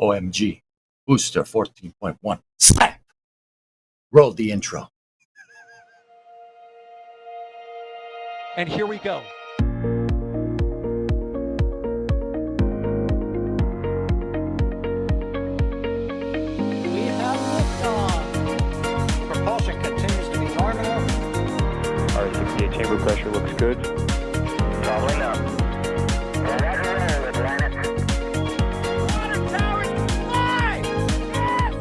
OMG. Booster 14.1. Slap! Roll the intro. And here we go. We have liftoff. Propulsion continues to be normal. R68 chamber pressure looks good. Following up. Roger, roll, planet. Water towers fly! Yes!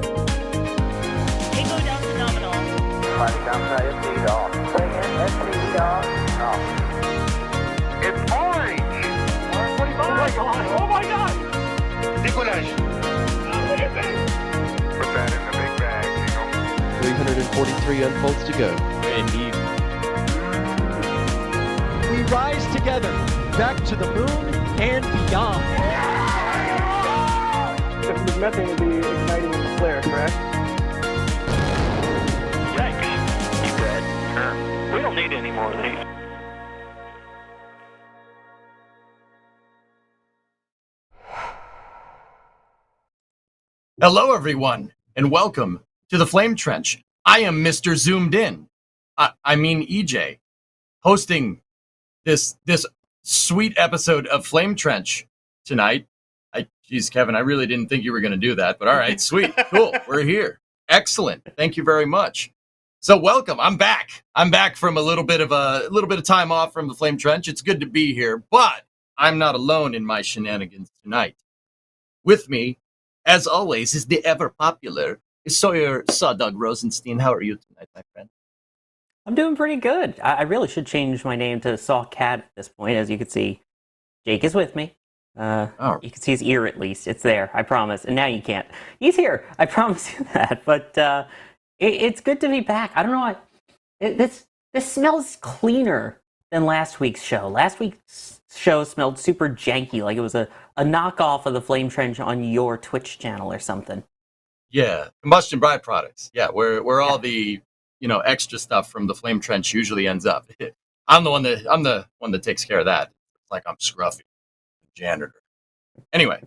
Echo down to nominal. Fighting downside FD off. Bring in FD off. Off. It's orange! 145! Oh my god! Decollage. What do you think? Put that in the big bag, 343 unfolds to go. Indeed. We rise together, back to the moon and beyond. The methane would be igniting the flare, correct? Yikes. You dead? Sure. We don't need any more of these. Hello, everyone, and welcome to the Flame Trench. I am Mr. Zoomed In. I mean EJ, hosting this sweet episode of Flame Trench tonight. Geez, Kevin, I really didn't think you were going to do that, but all right, sweet, cool, we're here. Excellent, thank you very much. So welcome, I'm back. I'm back from a little bit of time off from the Flame Trench. It's good to be here, but I'm not alone in my shenanigans tonight. With me, as always, is the ever popular Sawyer Sawdog Rosenstein. How are you tonight, my friend? I'm doing pretty good. I really should change my name to Saw Cat at this point. As you can see, Jake is with me. You can see his ear at least. It's there, I promise. And now you can't. He's here. I promise you that. But it's good to be back. I don't know. This smells cleaner than last week's show. Last week's show smelled super janky, like it was a knockoff of the Flame Trench on your Twitch channel or something. Yeah, combustion byproducts. Yeah, where all the extra stuff from the Flame Trench usually ends up. I'm the one that takes care of that. It's like I'm Scruffy, janitor. Anyway,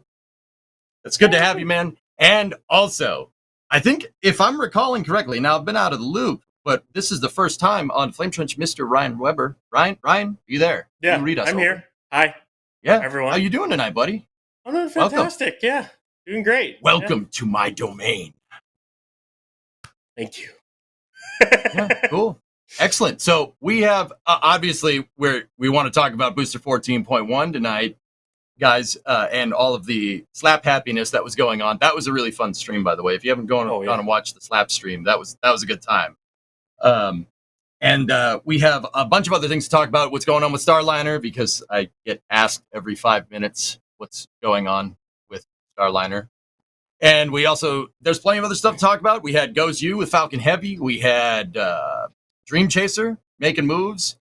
it's good to have you, man. And also, I think if I'm recalling correctly, now I've been out of the loop, but this is the first time on Flame Trench, Mr. Ryan Weber. Ryan, are you there? Yeah, you read us I'm over. here. Hi. Yeah, everyone. How you doing tonight, buddy? I'm doing fantastic. Yeah, doing great. Welcome to my domain. Thank you. Yeah, cool. Excellent. So we have, obviously, we want to talk about Booster 14.1 tonight, guys, and all of the slap happiness that was going on. That was a really fun stream, by the way. If you haven't gone and watched the slap stream, that was a good time. And we have a bunch of other things to talk about. What's going on with Starliner, because I get asked every 5 minutes what's going on with Starliner. And we also, there's plenty of other stuff to talk about. We had Goes You with Falcon Heavy. We had Dreamchaser making moves.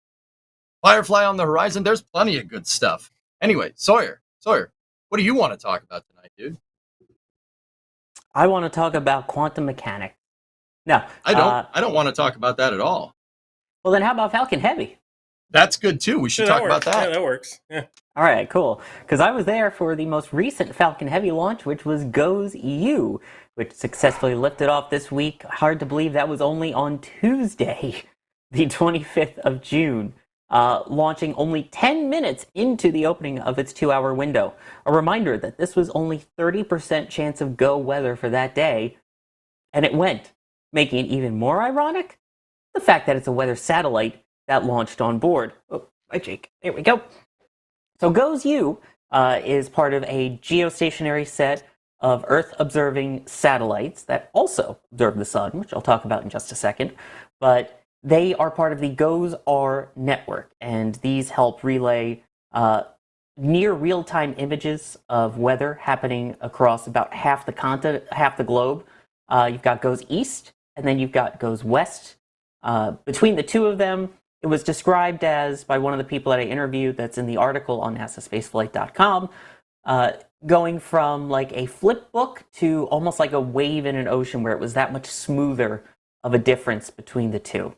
Firefly on the horizon. There's plenty of good stuff. Anyway, Sawyer, what do you want to talk about tonight, dude? I want to talk about quantum mechanics. No, I don't want to talk about that at all. Well, then how about Falcon Heavy? That's good too. We should talk about that. Yeah, that works. Yeah. All right, cool. Because I was there for the most recent Falcon Heavy launch, which was Goes You, which successfully lifted off this week. Hard to believe that was only on Tuesday, the 25th of June, launching only 10 minutes into the opening of its 2-hour window. A reminder that this was only 30% chance of go weather for that day, and it went, making it even more ironic, the fact that it's a weather satellite that launched on board. Oh, hi, Jake. There we go. So Goes You is part of a geostationary set of Earth-observing satellites that also observe the sun, which I'll talk about in just a second. But they are part of the GOES-R network, and these help relay near real-time images of weather happening across about half the continent, half the globe. You've got Goes East, and then you've got Goes West. Between the two of them, it was described as, by one of the people that I interviewed that's in the article on NASASpaceflight.com, going from like a flip book to almost like a wave in an ocean, where it was that much smoother of a difference between the two.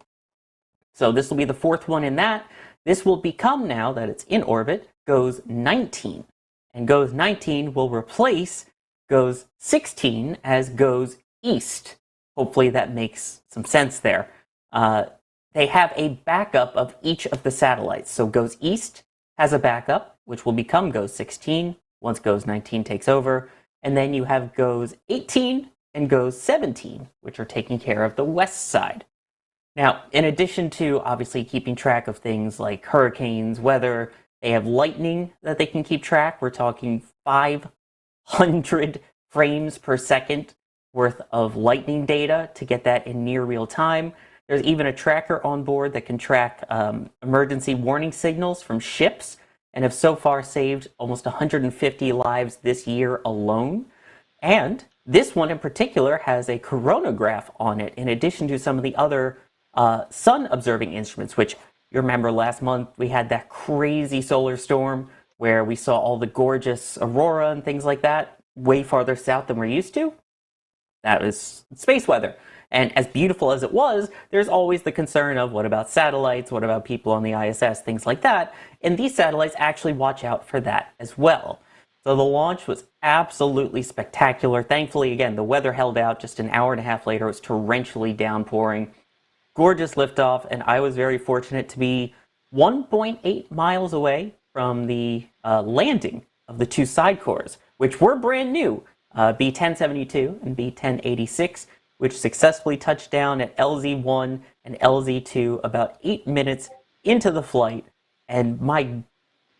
So this will be the fourth one in that. This will become, now that it's in orbit, Goes 19. And Goes 19 will replace goes 16 as goes east. Hopefully that makes some sense there. They have a backup of each of the satellites. So goes east has a backup, which will become goes 16 once goes 19 takes over. And then you have goes 18 and goes 17, which are taking care of the west side. Now, in addition to obviously keeping track of things like hurricanes, weather, they have lightning that they can keep track. We're talking 500 frames per second worth of lightning data to get that in near real time. There's even a tracker on board that can track emergency warning signals from ships and have so far saved almost 150 lives this year alone. And this one in particular has a coronagraph on it, in addition to some of the other sun observing instruments, which you remember last month we had that crazy solar storm where we saw all the gorgeous aurora and things like that way farther south than we're used to. That was space weather. And as beautiful as it was, there's always the concern of what about satellites, what about people on the ISS, things like that. And these satellites actually watch out for that as well. So the launch was absolutely spectacular. Thankfully, again, the weather held out. Just an hour and a half later, it was torrentially downpouring. Gorgeous liftoff, and I was very fortunate to be 1.8 miles away from the landing of the two side cores, which were brand new, B-1072 and B-1086, which successfully touched down at LZ-1 and LZ-2 about 8 minutes into the flight. And my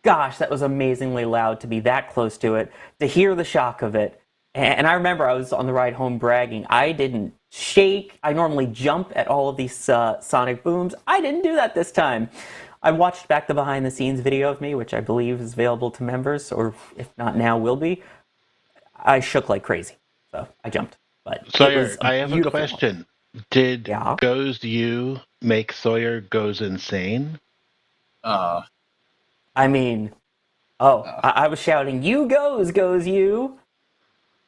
gosh, that was amazingly loud to be that close to it, to hear the shock of it. And I remember I was on the ride home bragging. I didn't shake. I normally jump at all of these sonic booms. I didn't do that this time. I watched back the behind-the-scenes video of me, which I believe is available to members, or if not now, will be. I shook like crazy, so I jumped. But Sawyer, I have a question. Did Yeah? Goes You make Sawyer goes insane? I mean, I was shouting, "You goes you!"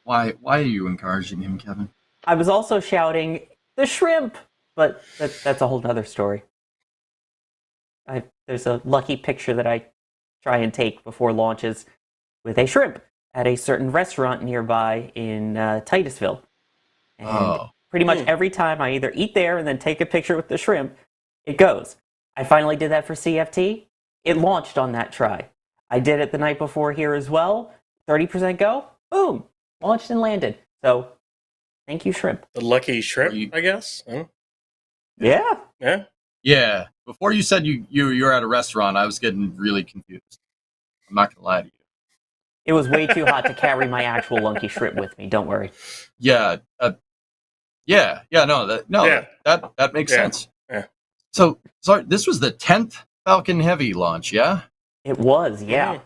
Why are you encouraging him, Kevin? I was also shouting, "The shrimp!" But that's a whole other story. There's a lucky picture that I try and take before launches with a shrimp at a certain restaurant nearby in Titusville. And pretty much every time I either eat there and then take a picture with the shrimp, it goes. I finally did that for CFT. It launched on that try. I did it the night before here as well. 30% go, boom, launched and landed. So, thank you, shrimp. The lucky shrimp, I guess. Huh? Yeah. Yeah. Yeah. Before you said you're at a restaurant, I was getting really confused. I'm not gonna lie to you. It was way too hot to carry my actual lunky shrimp with me. Don't worry. Yeah. That makes sense. Yeah. So, sorry, this was the 10th Falcon Heavy launch, yeah? It was, yeah.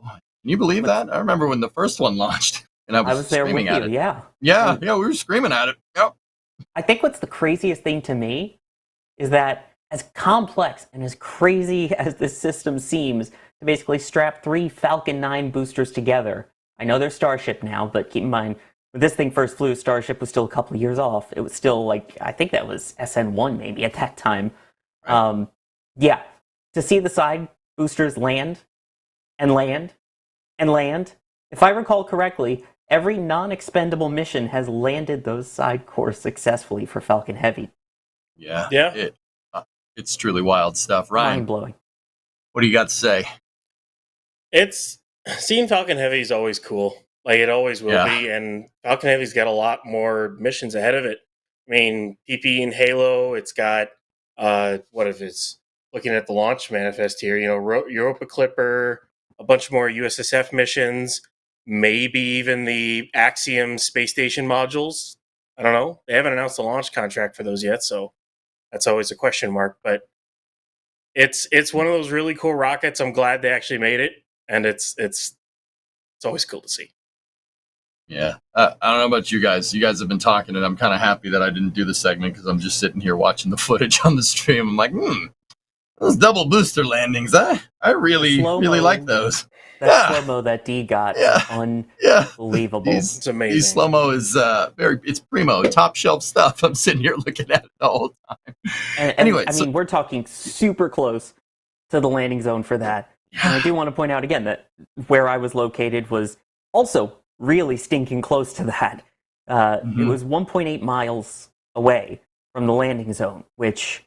Can you believe that? I remember when the first one launched, and I was there with screaming at you, it. yeah. Yeah, we were screaming at it. Yep. I think what's the craziest thing to me is that as complex and as crazy as this system seems to basically strap 3 Falcon 9 boosters together. I know they're Starship now, but keep in mind, when this thing first flew, Starship was still a couple of years off. It was still like, I think that was SN1 maybe at that time. Right. Yeah, to see the side boosters land and land and land. If I recall correctly, every non-expendable mission has landed those side cores successfully for Falcon Heavy. Yeah. Yeah. It's truly wild stuff. Ryan, Mind-blowing. what do you got to say? Seeing Falcon Heavy is always cool. Like, it always will be. And Falcon Heavy's got a lot more missions ahead of it. I mean, PP and Halo, it's got, what if it's looking at the launch manifest here, Europa Clipper, a bunch more USSF missions, maybe even the Axiom space station modules. I don't know. They haven't announced the launch contract for those yet, so that's always a question mark. But it's one of those really cool rockets. I'm glad they actually made it, and it's always cool to see. Yeah. I don't know about you guys. You guys have been talking, and I'm kind of happy that I didn't do the segment because I'm just sitting here watching the footage on the stream. I'm like, those double booster landings, I really like those. That slow-mo that D got is unbelievable. It's amazing. His slow-mo is it's primo, top shelf stuff. I'm sitting here looking at it the whole time. And anyway, I mean, we're talking super close to the landing zone for that. And I do want to point out again that where I was located was also really stinking close to that. It was 1.8 miles away from the landing zone, which,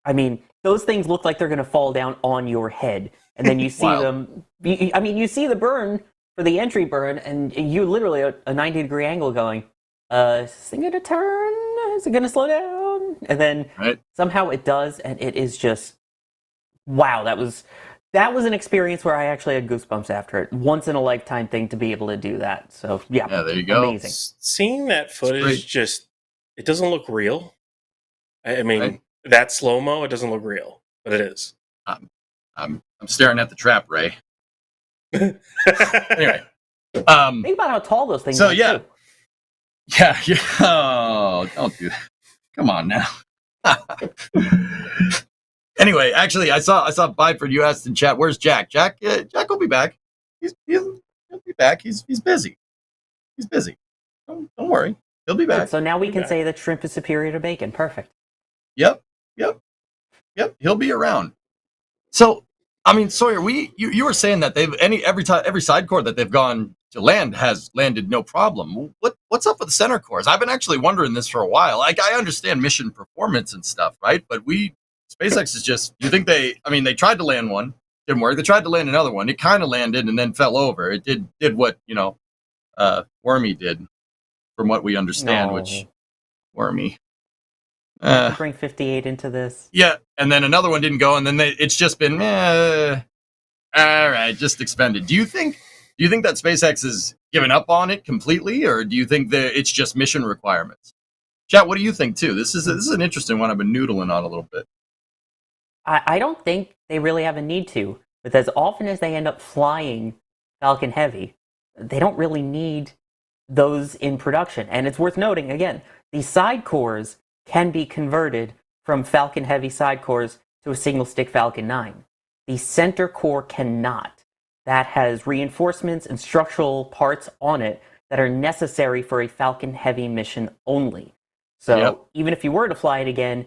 I mean, those things look like they're going to fall down on your head. And then you see them, you see the burn for the entry burn, and you literally at a 90-degree angle going, is this thing going to turn? Is it going to slow down? And then somehow it does, and it is just, wow, that was an experience where I actually had goosebumps after it. Once in a lifetime thing to be able to do that. So yeah, there you go. Amazing. Seeing that footage it doesn't look real. I mean, that slow-mo, it doesn't look real, but it is. I'm staring at the trap, Ray. Anyway, think about how tall those things are. Yeah. Too. Yeah. Oh, don't do that. Come on now. Anyway, actually, I saw Byford. You asked in chat, "Where's Jack?" Jack will be back. He'll be back. He's busy. He's busy. Don't worry. He'll be back. Good. So now we can say that shrimp is superior to bacon. Perfect. Yep. He'll be around. So, I mean, Sawyer, you were saying that every side core that they've gone to land has landed no problem. What's up with the center cores? I've been actually wondering this for a while. Like, I understand mission performance and stuff, right? But SpaceX is just, you think they tried to land one, didn't work. They tried to land another one. It kind of landed and then fell over. It did what, Wormy did, from what we understand, which Wormy. Bring 58 into this. Yeah, and then another one didn't go, and then it's just been, all right, just expended. Do you think that SpaceX has given up on it completely, or do you think that it's just mission requirements? Chat, what do you think too? This is an interesting one I've been noodling on a little bit. I don't think they really have a need to, but as often as they end up flying Falcon Heavy, they don't really need those in production. And it's worth noting, again, these side cores can be converted from Falcon Heavy side cores to a single-stick Falcon 9. The center core cannot. That has reinforcements and structural parts on it that are necessary for a Falcon Heavy mission only. So even if you were to fly it again,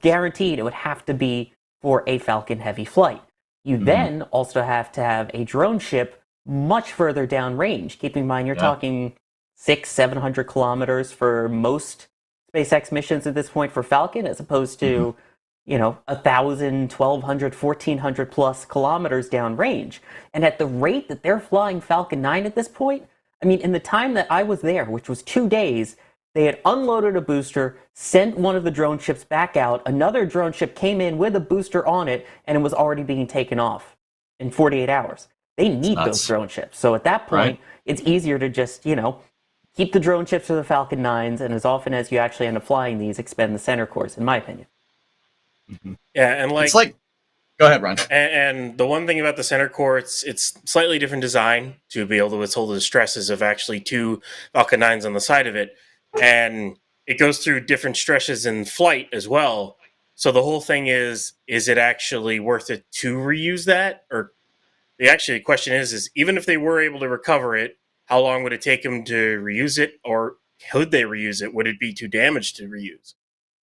guaranteed it would have to be for a Falcon Heavy flight. You then also have to have a drone ship much further downrange. Keep in mind, you're talking 600-700 kilometers for most SpaceX missions at this point for Falcon, as opposed to 1,000, 1,200, 1,400 plus kilometers downrange. And at the rate that they're flying Falcon 9 at this point, I mean, in the time that I was there, which was 2 days, they had unloaded a booster, sent one of the drone ships back out, another drone ship came in with a booster on it, and it was already being taken off in 48 hours. They need those drone ships. So at that point, it's easier to just, keep the drone ships for the Falcon 9s, and as often as you actually end up flying these, expend the center cores, in my opinion. Yeah, and it's like, go ahead, Ron. And the one thing about the center core, it's slightly different design to be able to withhold the stresses of actually 2 Falcon 9s on the side of it. And it goes through different stresses in flight as well. So the whole thing is it actually worth it to reuse that? Or the question is even if they were able to recover it, how long would it take them to reuse it? Or could they reuse it? Would it be too damaged to reuse?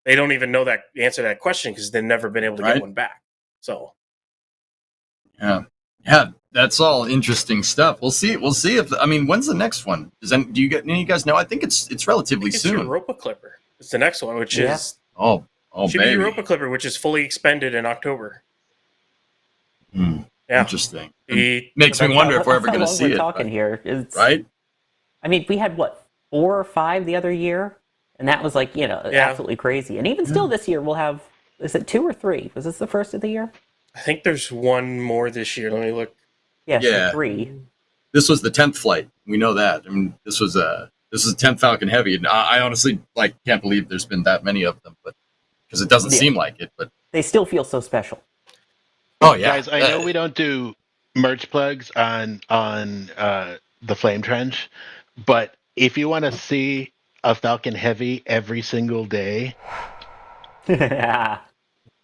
They don't even know that answer to that question because they've never been able to get one back. So, yeah, that's all interesting stuff. We'll see if when's the next one? Do you guys know? I think it's relatively soon. Europa Clipper. It's the next one, which is should be Europa Clipper, which is fully expended in October. Yeah, interesting. Makes me wonder if we're ever going to see it. Talking here, right? I mean, we had 4 or 5 the other year. And that was absolutely crazy. And even still this year, we'll have, is it 2 or 3? Was this the first of the year? I think there's one more this year. Let me look. Yeah, so 3. This was the 10th flight. We know that. I mean, this was the 10th Falcon Heavy. And I honestly can't believe there's been that many of them, but because it doesn't seem like it. But they still feel so special. Oh yeah, guys! I know we don't do merch plugs on the Flame Trench, but if you want to see a Falcon Heavy every single day. Yeah,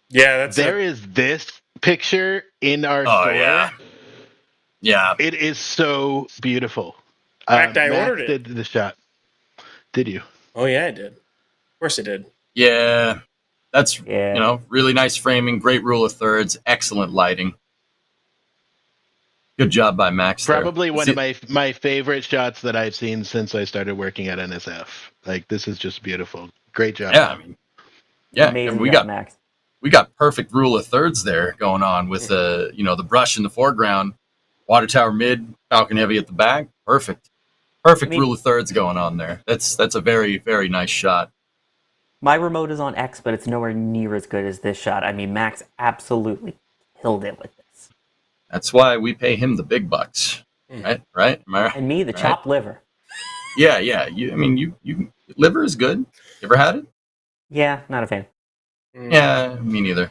there is this picture in our store. Yeah, it is so beautiful. In fact, I Max ordered it. Did the shot? Did you? Oh yeah, I did. Of course, I did. Yeah, that's really nice framing, great rule of thirds, excellent lighting. Good job by Max. there. Probably one of my favorite shots that I've seen since I started working at NSF. Like, this is just beautiful. Great job. Yeah, I mean, yeah, Amazing and we job, got Max. perfect rule of thirds there going on with the the brush in the foreground, water tower mid, Falcon Heavy at the back. Perfect rule of thirds going on there. That's a very, very nice shot. My remote is on X, but it's nowhere near as good as this shot. I mean, Max absolutely killed it with this. That's why we pay him the big bucks, right? Right? Am I right? And me, the chopped liver. Yeah. You liver is good. You ever had it? Yeah, not a fan. Yeah, me neither.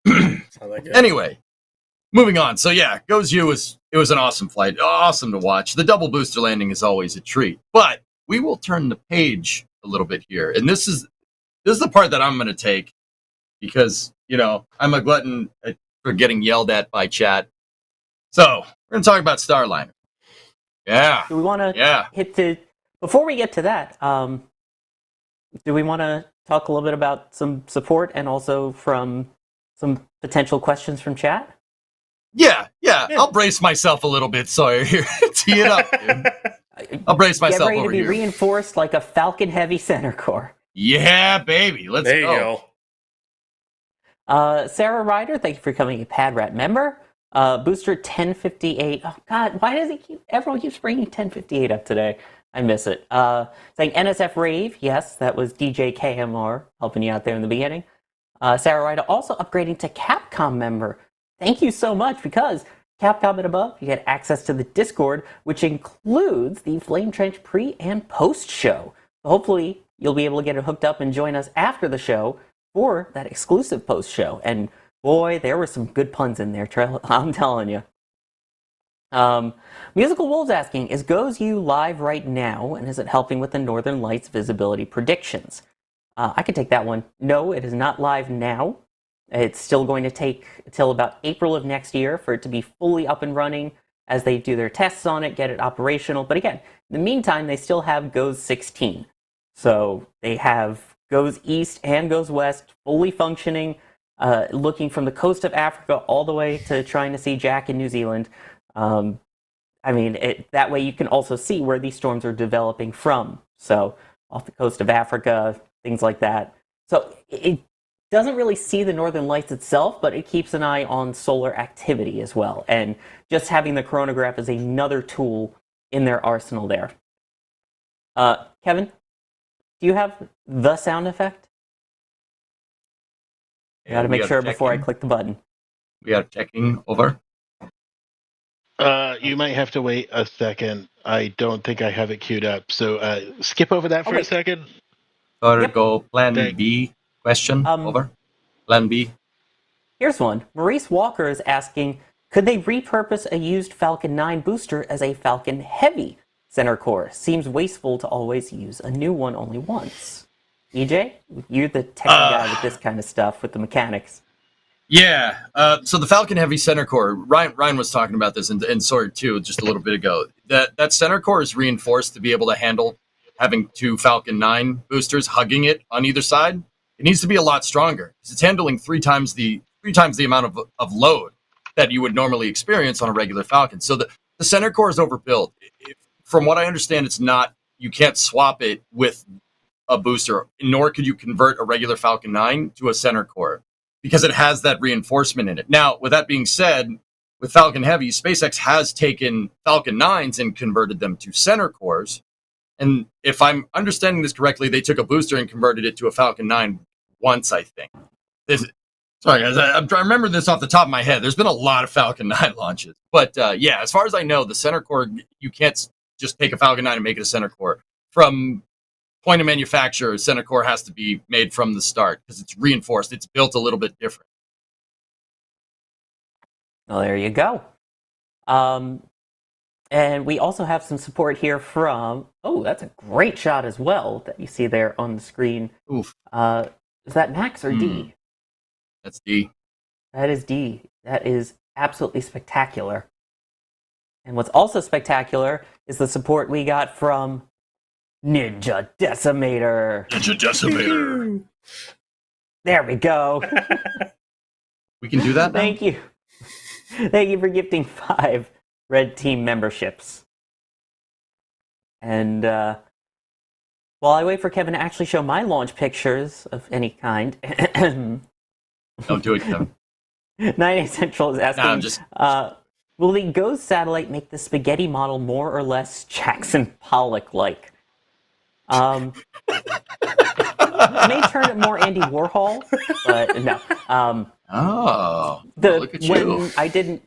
Sound like it. Anyway, moving on. So yeah, Goes U was an awesome flight, awesome to watch. The double booster landing is always a treat. But we will turn the page a little bit here, and this is the part that I'm going to take because I'm a glutton for getting yelled at by chat. So we're going to talk about Starliner. Yeah. Do we want to hit to before we get to that? Do we want to talk a little bit about some support and also from some potential questions from chat? Yeah. I'll brace myself a little bit, Sawyer. Here, tee it up, dude. I'll brace myself Get ready to be here. reinforced like a Falcon Heavy center core. Yeah, baby. Let's there you go. Sarah Ryder, thank you for becoming a Pad Rat member. Booster 1058. Oh God, why does everyone keeps bringing 1058 up today? I miss it. Saying NSF Rave, yes, that was DJ KMR helping you out there in the beginning. Sarah Ryder also upgrading to Capcom member. Thank you so much, because Capcom and above, you get access to the Discord, which includes the Flame Trench pre and post show. So hopefully you'll be able to get it hooked up and join us after the show for that exclusive post show. And boy, there were some good puns in there, I'm telling you. Musical Wolves asking, is Goes U live right now, and is it helping with the Northern Lights visibility predictions? I can take that one. No, it is not live now. It's still going to take until about April of next year for it to be fully up and running as they do their tests on it, get it operational. But again, in the meantime, they still have Goes 16. So they have Goes East and Goes West fully functioning, looking from the coast of Africa all the way to trying to see Jack in New Zealand. That way you can also see where these storms are developing from. So off the coast of Africa, things like that. So it doesn't really see the Northern Lights itself, but it keeps an eye on solar activity as well. And just having the coronagraph is another tool in their arsenal there. Kevin, do you have the sound effect? I got to make sure before I click the button. We are checking over. You might have to wait a second. I don't think I have it queued up. So skip over that for a second. Or go plan B question. Over. Plan B. Here's one. Maurice Walker is asking, could they repurpose a used Falcon 9 booster as a Falcon Heavy center core? Seems wasteful to always use a new one only once. EJ, you're the tech guy with this kind of stuff, with the mechanics. Yeah. So the Falcon Heavy center core, Ryan was talking about this and Sawyer too just a little bit ago. That center core is reinforced to be able to handle having two Falcon 9 boosters hugging it on either side. It needs to be a lot stronger because it's handling three times the amount of load that you would normally experience on a regular Falcon. So the center core is overbuilt. From what I understand, it's not. You can't swap it with a booster, nor could you convert a regular Falcon 9 to a center core because it has that reinforcement in it. Now, with that being said, with Falcon Heavy, SpaceX has taken Falcon 9s and converted them to center cores. And if I'm understanding this correctly, they took a booster and converted it to a Falcon 9 once, I think. Sorry, guys, I remember this off the top of my head. There's been a lot of Falcon 9 launches. But yeah, as far as I know, the center core, you can't just take a Falcon 9 and make it a center core. From point of manufacture, center core has to be made from the start because it's reinforced. It's built a little bit different. Well, there you go. And we also have some support here from, that's a great shot as well that you see there on the screen. Oof. Is that Max or D? That's D. That is D. That is absolutely spectacular. And what's also spectacular is the support we got from Ninja Decimator. Ninja Decimator. There we go. We can do that now? Thank you. Thank you for gifting 5 red team memberships. And while I wait for Kevin to actually show my launch pictures of any kind, Don't do it, Kevin. 9 Central is asking, No, I'm just... will the GOES satellite make the spaghetti model more or less Jackson Pollock-like? It may turn it more Andy Warhol, but no. Look at you. When I did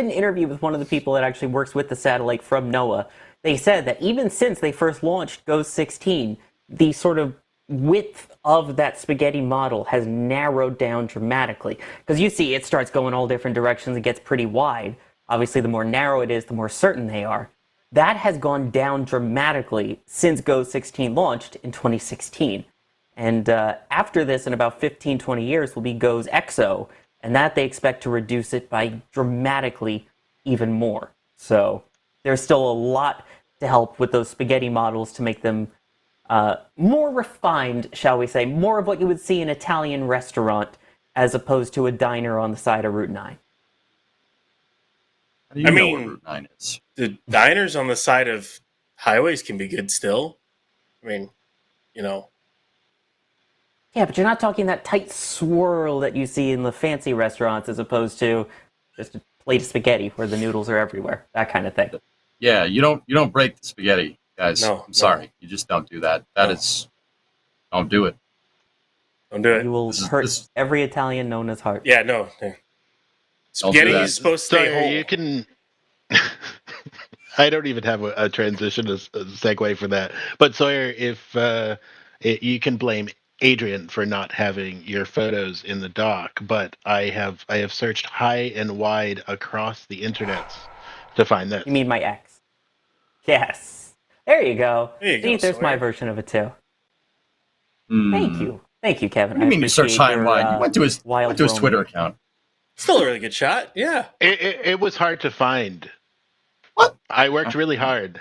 an interview with one of the people that actually works with the satellite from NOAA, they said that even since they first launched GOES 16, the sort of width of that spaghetti model has narrowed down dramatically. Because you see, it starts going all different directions, it gets pretty wide. Obviously, the more narrow it is, the more certain they are. That has gone down dramatically since GOES 16 launched in 2016. And after this, in about 15, 20 years, will be GOES EXO, and that they expect to reduce it by dramatically even more. So there's still a lot to help with those spaghetti models to make them more refined, shall we say, more of what you would see in an Italian restaurant as opposed to a diner on the side of Route 9. How do you know what Route 9 is? The diners on the side of highways can be good still. I mean, you know. Yeah, but you're not talking that tight swirl that you see in the fancy restaurants as opposed to just a plate of spaghetti where the noodles are everywhere. That kind of thing. Yeah, you don't break the spaghetti, guys. No, I'm sorry. You just don't do that. Don't do it. Don't do it. You will hurt every Italian known as heart. Yeah, no. Spaghetti is supposed to stay whole. You can... I don't even have a transition, a segue for that. But Sawyer, if you can blame Adrian for not having your photos in the doc, but I have searched high and wide across the internets to find this. You mean my ex? Yes. There you go. See, there's Sawyer. my version of it too. Thank you, Kevin. What do you mean you search high and wide? You went to his roaming. Twitter account. Still a really good shot. Yeah. It was hard to find. What? I worked really hard.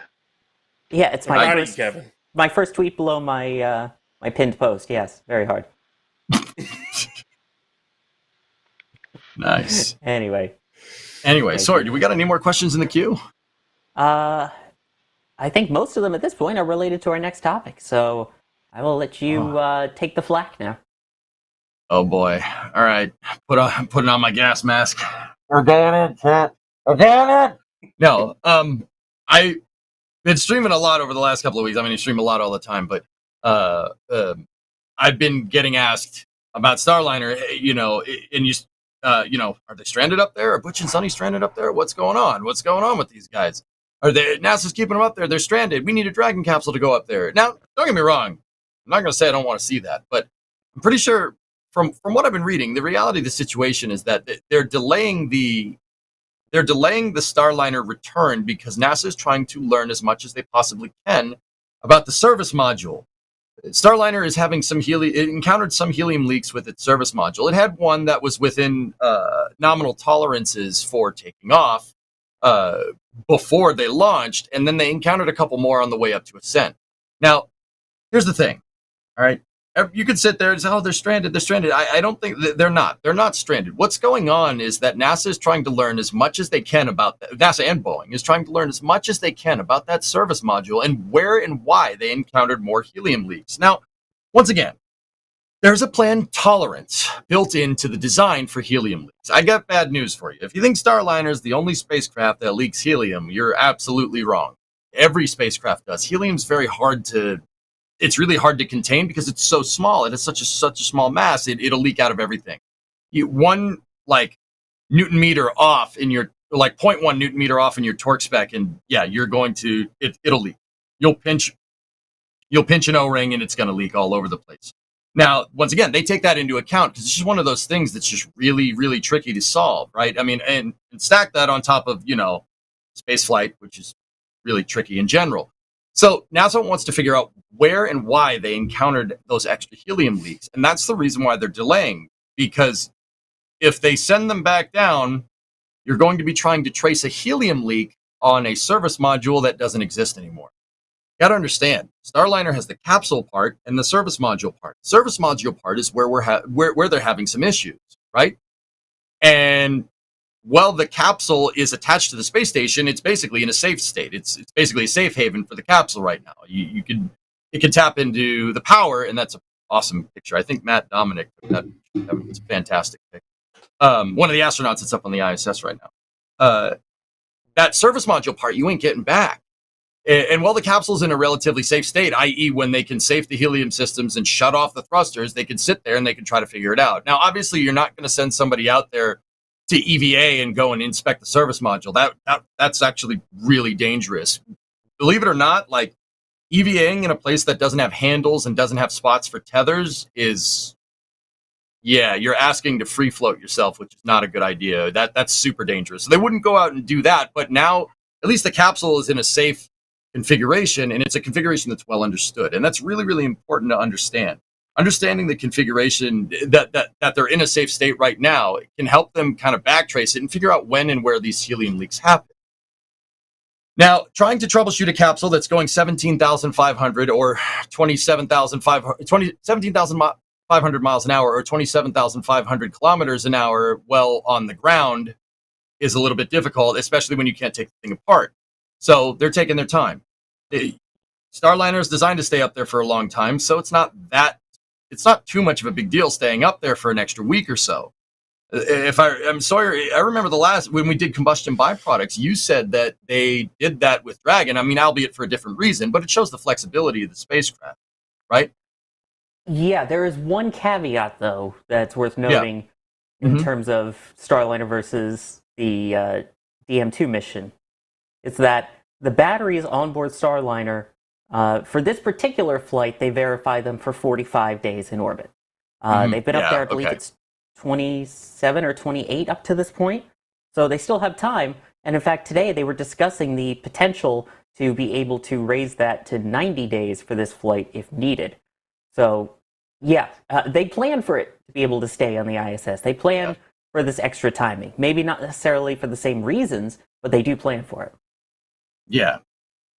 Yeah, it's my Proud of first, you, Kevin. my first tweet below my my pinned post. Yes, very hard. Nice. Anyway, Sorry, do we got any more questions in the queue? I think most of them at this point are related to our next topic, so I will let you take the flak now. Oh boy! All right, I'm putting on my gas mask. We're doing it, chat. We're doing it. No, I've been streaming a lot over the last couple of weeks. I mean, I stream a lot all the time, but I've been getting asked about Starliner. Are they stranded up there? Are Butch and Sonny stranded up there? What's going on? What's going on with these guys? Are they NASA's keeping them up there? They're stranded. We need a Dragon capsule to go up there. Now, don't get me wrong. I'm not going to say I don't want to see that, but I'm pretty sure from what I've been reading, the reality of the situation is that they're delaying the Starliner return because NASA is trying to learn as much as they possibly can about the service module. Starliner is having it encountered some helium leaks with its service module. It had one that was within nominal tolerances for taking off before they launched, and then they encountered a couple more on the way up to ascent. Now, here's the thing, all right? You could sit there and say, oh, they're stranded. I don't think they're not. They're not stranded. What's going on is that NASA is trying to learn as much as they can about NASA and Boeing is trying to learn as much as they can about that service module and where and why they encountered more helium leaks. Now, once again, there's a planned tolerance built into the design for helium leaks. I got bad news for you. If you think Starliner is the only spacecraft that leaks helium, you're absolutely wrong. Every spacecraft does. Helium's it's really hard to contain because it's so small. It has such a small mass. It'll leak out of everything. One Newton meter off in your 0.1 Newton meter off in your torque spec, and yeah, you're going to it'll leak. You'll pinch an O-ring and it's going to leak all over the place. Now, once again, they take that into account because it's just one of those things that's just really, really tricky to solve, right? I mean, and stack that on top of spaceflight, which is really tricky in general. So NASA wants to figure out where and why they encountered those extra helium leaks. And that's the reason why they're delaying, because if they send them back down, you're going to be trying to trace a helium leak on a service module that doesn't exist anymore. You got to understand, Starliner has the capsule part and the service module part. The service module part is where where they're having some issues, right? And while the capsule is attached to the space station, it's basically in a safe state. It's basically a safe haven for the capsule right now. It can tap into the power, and that's an awesome picture. I think Matt Dominic took that. It's a fantastic picture. One of the astronauts that's up on the ISS right now. That service module part, you ain't getting back. And while the capsule's in a relatively safe state, i.e. when they can safe the helium systems and shut off the thrusters, they can sit there and they can try to figure it out. Now, obviously, you're not going to send somebody out there to EVA and go and inspect the service module. That's actually really dangerous. Believe it or not, like EVAing in a place that doesn't have handles and doesn't have spots for tethers is, yeah, you're asking to free float yourself, which is not a good idea. That's super dangerous. So they wouldn't go out and do that. But now, at least the capsule is in a safe configuration, and it's a configuration that's well understood. And that's really, really important to understand. Understanding the configuration that they're in a safe state right now, it can help them kind of backtrace it and figure out when and where these helium leaks happen. Now, trying to troubleshoot a capsule that's going 17,500 or 17,500 miles an hour or 27,500 kilometers an hour well on the ground is a little bit difficult, especially when you can't take the thing apart. So they're taking their time. Starliner is designed to stay up there for a long time, so it's not too much of a big deal staying up there for an extra week or so. I'm sorry, I remember when we did combustion byproducts, you said that they did that with Dragon. I mean, albeit for a different reason, but it shows the flexibility of the spacecraft, right? Yeah, there is one caveat, though, that's worth noting in terms of Starliner versus the DM2 mission. It's that the batteries on board Starliner, for this particular flight, they verify them for 45 days in orbit. They've been up there, I believe it's 27 or 28 up to this point. So they still have time. And in fact, today they were discussing the potential to be able to raise that to 90 days for this flight if needed. So, yeah, they plan for it to be able to stay on the ISS. They plan for this extra timing. Maybe not necessarily for the same reasons, but they do plan for it. Yeah,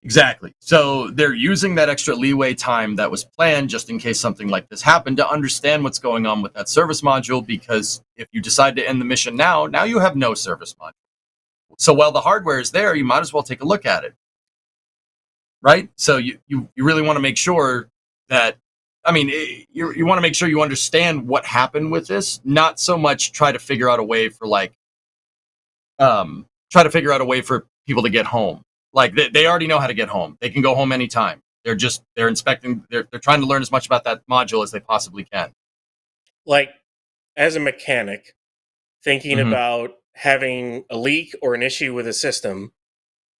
exactly. So they're using that extra leeway time that was planned just in case something like this happened to understand what's going on with that service module, because if you decide to end the mission now you have no service module. So while the hardware is there, you might as well take a look at it. Right? So you really want to make sure that, I mean, you want to make sure you understand what happened with this, not so much try to figure out a way for people to get home. Like they already know how to get home. They can go home anytime. They're inspecting. They're trying to learn as much about that module as they possibly can. Like, as a mechanic, thinking about having a leak or an issue with a system,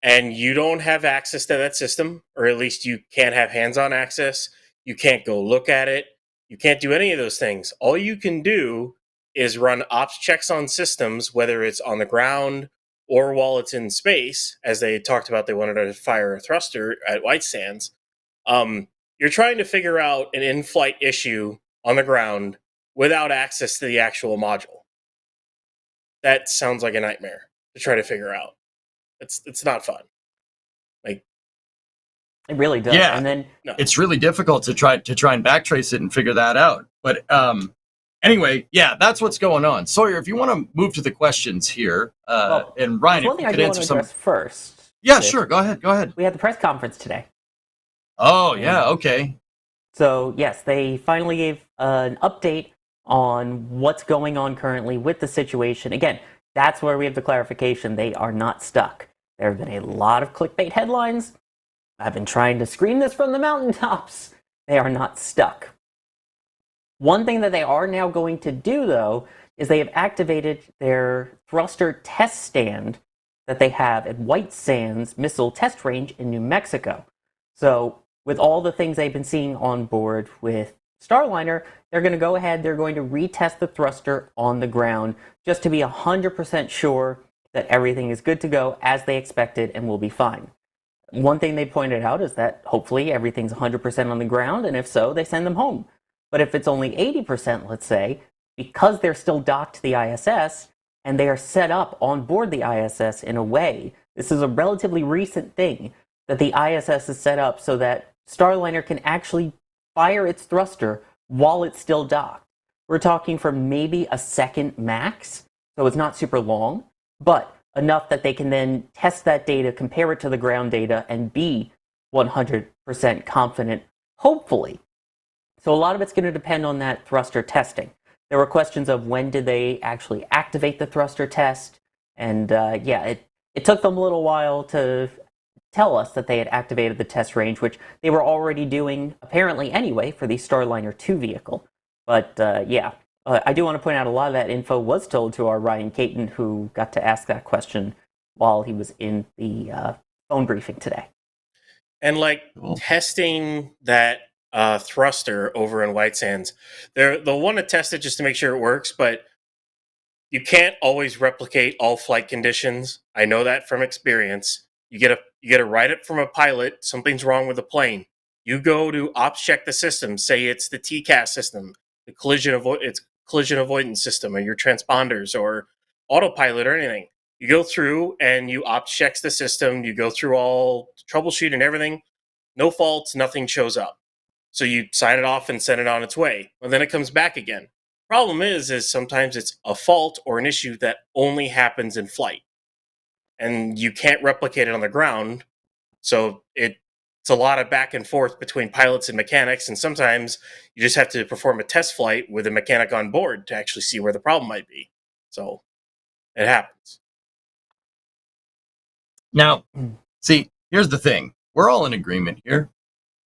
and you don't have access to that system, or at least you can't have hands-on access. You can't go look at it. You can't do any of those things. All you can do is run ops checks on systems, whether it's on the ground or while it's in space, as they talked about. They wanted to fire a thruster at White Sands. You're trying to figure out an in-flight issue on the ground without access to the actual module. That sounds like a nightmare to try to figure out. It's not fun. Like, it really does. Yeah, and then it's really difficult to try and backtrace it and figure that out. But anyway, yeah, that's what's going on. Sawyer, if you want to move to the questions here, and Ryan, one thing I do want to address first. Yeah, sure. Go ahead. We had the press conference today. Oh, yeah. Okay. So, yes, they finally gave an update on what's going on currently with the situation. Again, that's where we have the clarification. They are not stuck. There have been a lot of clickbait headlines. I've been trying to scream this from the mountaintops. They are not stuck. One thing that they are now going to do, though, is they have activated their thruster test stand that they have at White Sands Missile Test Range in New Mexico. So, with all the things they've been seeing on board with Starliner, they're going to go ahead, they're going to retest the thruster on the ground just to be 100% sure that everything is good to go as they expected and will be fine. One thing they pointed out is that hopefully everything's 100% on the ground, and if so, they send them home. But if it's only 80%, let's say, because they're still docked to the ISS and they are set up on board the ISS in a way, this is a relatively recent thing, that the ISS is set up so that Starliner can actually fire its thruster while it's still docked. We're talking for maybe a second max, so it's not super long. but enough that they can then test that data, compare it to the ground data, and be 100% confident, hopefully. So a lot of it's going to depend on that thruster testing. There were questions of when did they actually activate the thruster test, and it took them a little while to tell us that they had activated the test range, which they were already doing apparently anyway for the Starliner 2 vehicle. But I do want to point out a lot of that info was told to our Ryan Caton, who got to ask that question while he was in the phone briefing today. And testing that thruster over in White Sands, they'll want to test it just to make sure it works, but you can't always replicate all flight conditions. I know that from experience. You get a write up from a pilot, something's wrong with the plane. You go to ops check the system, say it's the TCAS system, the collision avoidance system, or your transponders, or autopilot, or anything. You go through and you ops checks the system. You go through all troubleshoot and everything. No faults, nothing shows up. So you sign it off and send it on its way. Well, then it comes back again. Problem is sometimes it's a fault or an issue that only happens in flight, and you can't replicate it on the ground. So it's a lot of back and forth between pilots and mechanics, and sometimes you just have to perform a test flight with a mechanic on board to actually see where the problem might be. So it happens. Now, see, here's the thing. We're all in agreement here.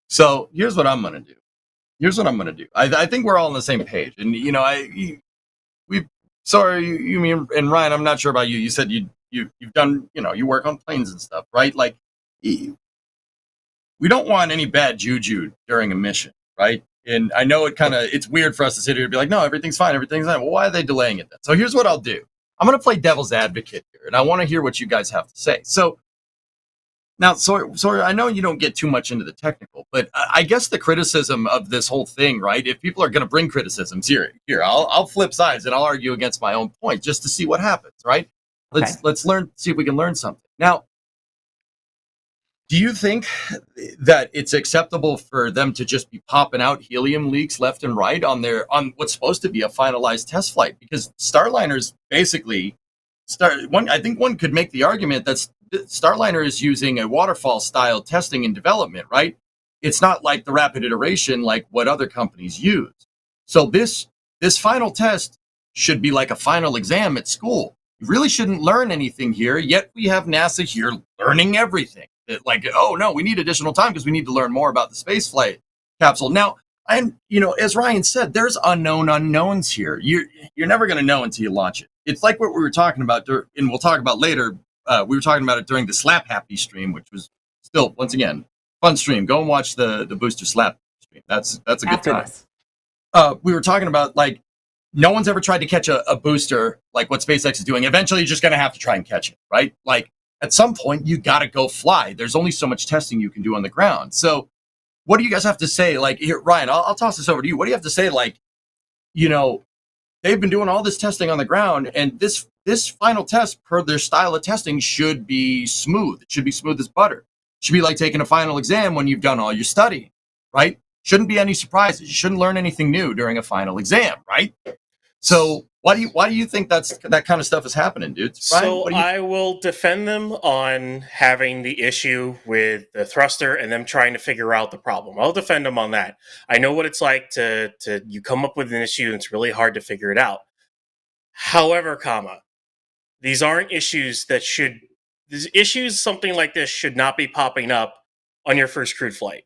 So here's what I'm going to do. I think we're all on the same page. And, you know, you mean, and Ryan, I'm not sure about you. You said you've done, you know, you work on planes and stuff, right? Like, we don't want any bad juju during a mission, right? And I know it's weird for us to sit here and be like, no, everything's fine. Well, why are they delaying it then? So here's what I'll do. I'm going to play devil's advocate here, and I want to hear what you guys have to say. So now, sorry, I know you don't get too much into the technical, but I guess the criticism of this whole thing, right? If people are going to bring criticisms here, I'll flip sides and I'll argue against my own point just to see what happens, right? Let's see if we can learn something. Now, do you think that it's acceptable for them to just be popping out helium leaks left and right on what's supposed to be a finalized test flight? Because Starliner's basically I think one could make the argument that Starliner is using a waterfall style testing and development, right? It's not like the rapid iteration like what other companies use. So this final test should be like a final exam at school. You really shouldn't learn anything here, yet we have NASA here learning everything. Like, oh no, we need additional time because we need to learn more about the spaceflight capsule. Now, as Ryan said, there's unknown unknowns here. You're never going to know until you launch it. It's like what we were talking about, and we'll talk about later. We were talking about it during the Slap Happy stream, which was still, once again, fun stream. Go and watch the Booster Slap stream. That's a good time. We were talking about, like, no one's ever tried to catch a booster like what SpaceX is doing. Eventually, you're just going to have to try and catch it, right? Like, at some point, you got to go fly. There's only so much testing you can do on the ground. So what do you guys have to say? Like, here, Ryan, I'll toss this over to you. What do you have to say? Like, they've been doing all this testing on the ground, and this final test, per their style of testing, should be smooth. It should be smooth as butter. It should be like taking a final exam when you've done all your studying, right? Shouldn't be any surprises. You shouldn't learn anything new during a final exam, right? So why do you think that kind of stuff is happening, dudes? Ryan, I will defend them on having the issue with the thruster and them trying to figure out the problem. I'll defend them on that. I know what it's like to you come up with an issue and it's really hard to figure it out. However, these aren't issues something like this should not be popping up on your first crewed flight.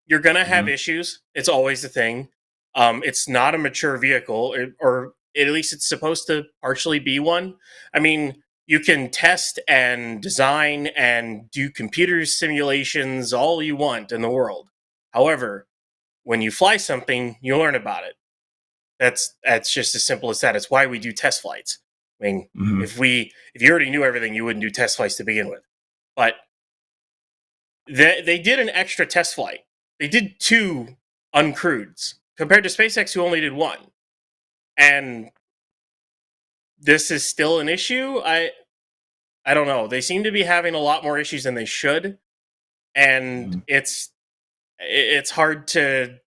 You're going to have issues. It's always the thing. It's not a mature vehicle, or at least it's supposed to partially be one. I mean, you can test and design and do computer simulations all you want in the world. However, when you fly something, you learn about it. That's just as simple as that. It's why we do test flights. I mean, if you already knew everything, you wouldn't do test flights to begin with. But they did an extra test flight. They did 2 uncreweds compared to SpaceX, who only did 1. And this is still an issue. I don't know. They seem to be having a lot more issues than they should, and it's hard to.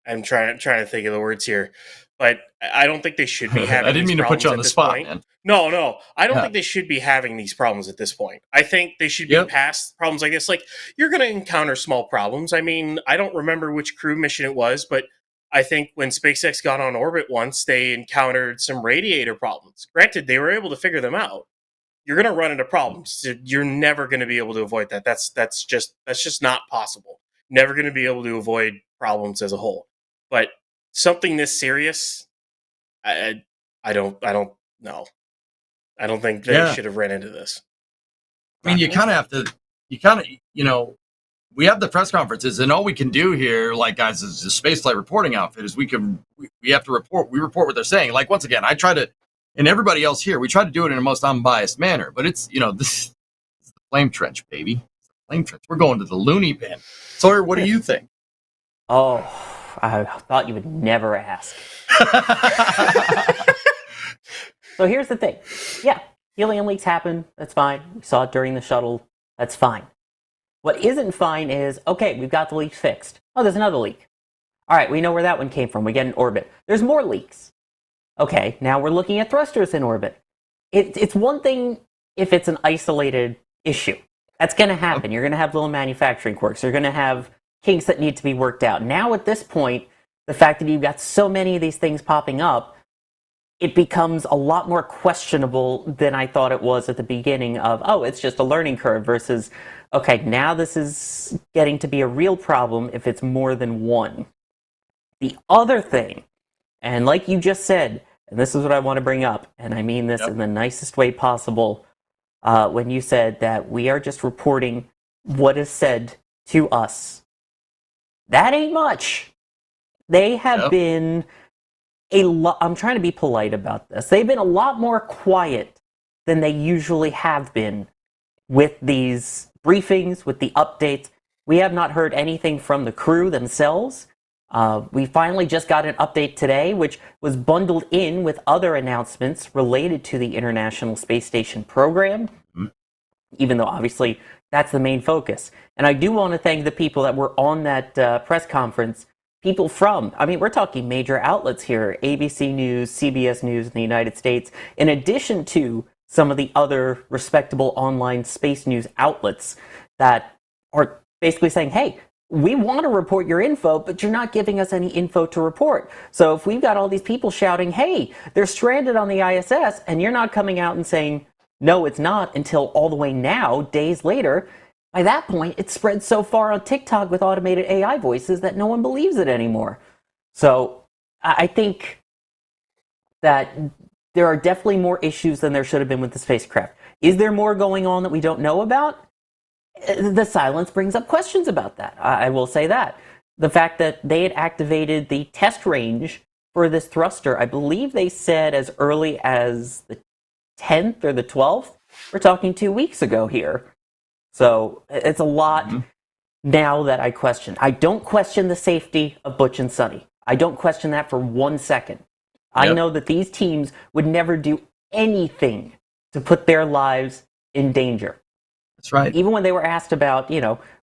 I'm trying to think of the words here, but I don't think they should be having. I didn't mean to put you on the spot, man. No, I don't think they should be having these problems at this point. I think they should be past problems like this. Like, you're going to encounter small problems. I mean, I don't remember which crew mission it was, but I think when SpaceX got on orbit once, they encountered some radiator problems. Granted, they were able to figure them out. You're going to run into problems. You're never going to be able to avoid that. That's just not possible. Never going to be able to avoid problems as a whole. But something this serious, I don't know. I don't think they should have ran into this. I mean, you kind of have to, we have the press conferences, and all we can do here, like, guys, as a spaceflight reporting outfit, is we have to report. We report what they're saying. Like, once again, I try to, and everybody else here, we try to do it in a most unbiased manner. But it's, this is the flame trench, baby. It's the flame trench. We're going to the loony bin. Sawyer, what do you think? Oh, I thought you would never ask. So here's the thing. Yeah, helium leaks happen. That's fine. We saw it during the shuttle. That's fine. What isn't fine is, okay, we've got the leaks fixed. Oh, there's another leak. All right, we know where that one came from. We get in orbit. There's more leaks. Okay, now we're looking at thrusters in orbit. It's one thing if it's an isolated issue. That's going to happen. You're going to have little manufacturing quirks. You're going to have kinks that need to be worked out. Now at this point, the fact that you've got so many of these things popping up, it becomes a lot more questionable than I thought it was at the beginning of, oh, it's just a learning curve versus, okay, now this is getting to be a real problem if it's more than one. The other thing, and like you just said, and this is what I want to bring up, and I mean this in the nicest way possible, when you said that we are just reporting what is said to us. That ain't much. They have been a lot, I'm trying to be polite about this, they've been a lot more quiet than they usually have been with these briefings, with the updates. We have not heard anything from the crew themselves. We finally just got an update today, which was bundled in with other announcements related to the International Space Station program, even though obviously that's the main focus. And I do want to thank the people that were on that press conference. People from, I mean, we're talking major outlets here, ABC News, CBS News in the United States, in addition to some of the other respectable online space news outlets that are basically saying, hey, we want to report your info, but you're not giving us any info to report. So if we've got all these people shouting, hey, they're stranded on the ISS, and you're not coming out and saying, no, it's not, until all the way now, days later, by that point, it's spread so far on TikTok with automated AI voices that no one believes it anymore. So I think that there are definitely more issues than there should have been with the spacecraft. Is there more going on that we don't know about? The silence brings up questions about that. I will say that. The fact that they had activated the test range for this thruster, I believe they said as early as the 10th or the 12th. We're talking 2 weeks ago here. So it's a lot now that I question. I don't question the safety of Butch and Sunny. I don't question that for 1 second. I know that these teams would never do anything to put their lives in danger. That's right. Even when they were asked about,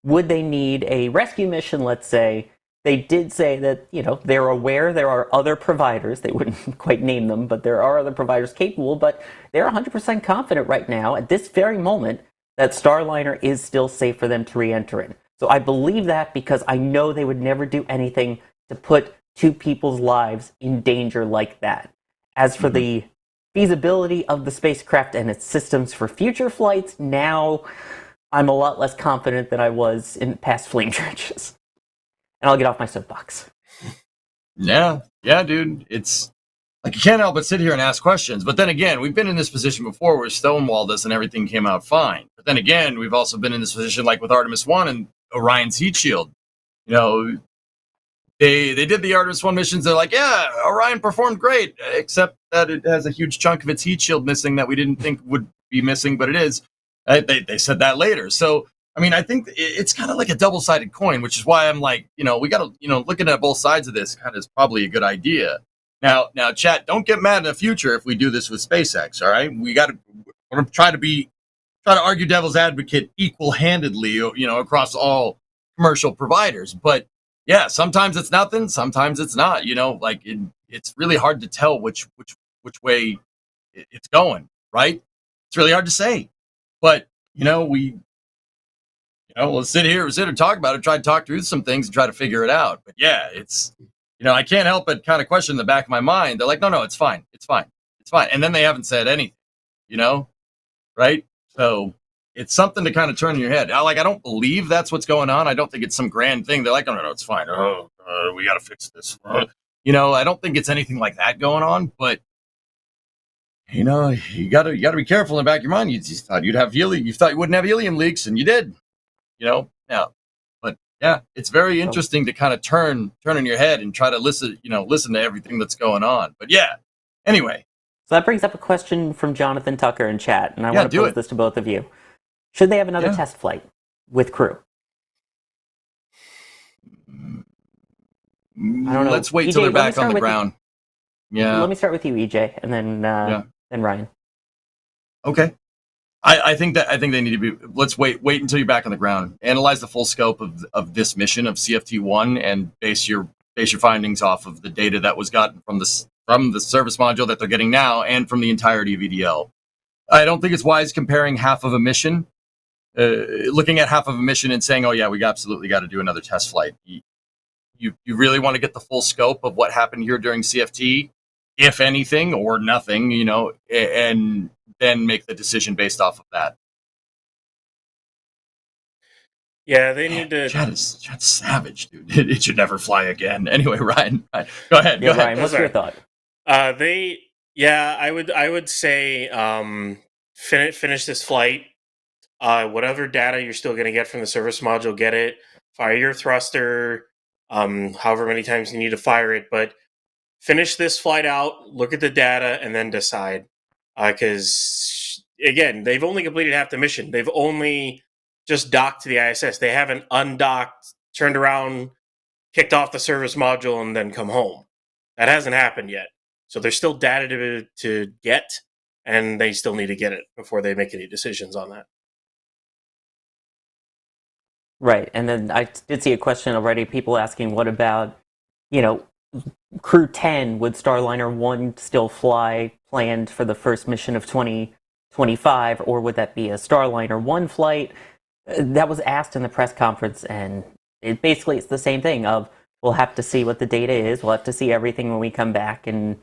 would they need a rescue mission, let's say, they did say that, they're aware there are other providers. They wouldn't quite name them, but there are other providers capable. But they're 100% confident right now, at this very moment, that Starliner is still safe for them to re-enter in. So I believe that because I know they would never do anything to put two people's lives in danger like that. As for the feasibility of the spacecraft and its systems for future flights, now I'm a lot less confident than I was in past flame trenches. And I'll get off my soapbox. Yeah, dude. It's like you can't help but sit here and ask questions. But then again, we've been in this position before where stonewalled us and everything came out fine. But then again, we've also been in this position like with Artemis 1 and Orion's heat shield. They did the Artemis 1 missions. They're like, yeah, Orion performed great, except that it has a huge chunk of its heat shield missing that we didn't think would be missing, but it is. They said that later. So, I mean, I think it's kind of like a double-sided coin, which is why I'm like, we got to, looking at both sides of this kind of is probably a good idea. Now, chat, don't get mad in the future if we do this with SpaceX, all right? We're going to try to argue devil's advocate equal-handedly, across all commercial providers. But yeah, sometimes it's nothing, sometimes it's not. Like it's really hard to tell which way it's going. Right? It's really hard to say. But let's sit and talk about it, try to talk through some things and try to figure it out. But yeah, it's I can't help but kind of question in the back of my mind. They're like, no, it's fine, it's fine, it's fine, and then they haven't said anything. Right? So it's something to kind of turn in your head. I don't believe that's what's going on. I don't think it's some grand thing. They're like, no, it's fine. Oh, we got to fix this. I don't think it's anything like that going on. But you gotta be careful in the back of your mind. You thought you'd have helium. You thought you wouldn't have helium leaks, and you did. Yeah. But yeah, it's very interesting to kind of turn in your head and try to listen to everything that's going on. But yeah, anyway. So that brings up a question from Jonathan Tucker in chat, and I want to pose this to both of you. Should they have another test flight with crew? I don't know. Let's wait till they're back on the ground. Yeah. Let me start with you, EJ, and then Ryan. Okay. I think they need to be. Let's wait until you're back on the ground. Analyze the full scope of this mission of CFT-1 and base your findings off of the data that was gotten from the service module that they're getting now and from the entirety of EDL. I don't think it's wise comparing half of a mission, looking at half of a mission and saying, oh yeah, we absolutely got to do another test flight. You really want to get the full scope of what happened here during CFT, if anything, or nothing, and then make the decision based off of that. Yeah, they need to. Chad is savage, dude. It should never fly again. Anyway, Ryan, go ahead. Ryan, what's your thought? I would say finish this flight. Whatever data you're still going to get from the service module, get it. Fire your thruster, however many times you need to fire it, but finish this flight out, look at the data, and then decide. Because, again, they've only completed half the mission. They've only just docked to the ISS. They haven't undocked, turned around, kicked off the service module, and then come home. That hasn't happened yet. So there's still data to get, and they still need to get it before they make any decisions on that. Right, and then I did see a question already, people asking, what about, Crew 10, would Starliner 1 still fly planned for the first mission of 2025, or would that be a Starliner 1 flight? That was asked in the press conference, and it's the same thing of, we'll have to see what the data is, we'll have to see everything when we come back and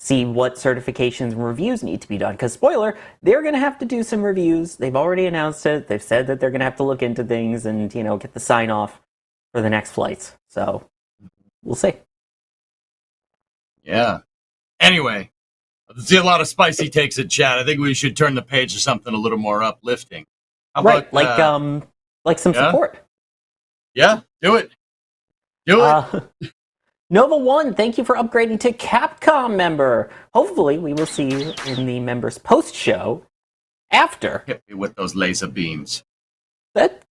see what certifications and reviews need to be done. Because, spoiler, they're going to have to do some reviews. They've already announced it. They've said that they're going to have to look into things and, get the sign-off for the next flights. So, we'll see. Yeah. Anyway, I see a lot of spicy takes in chat. I think we should turn the page to something a little more uplifting. How about, like some support. Yeah, do it. Do it. Nova 1, thank you for upgrading to Capcom member. Hopefully, we will see you in the members post-show after. Hit me with those laser beams. That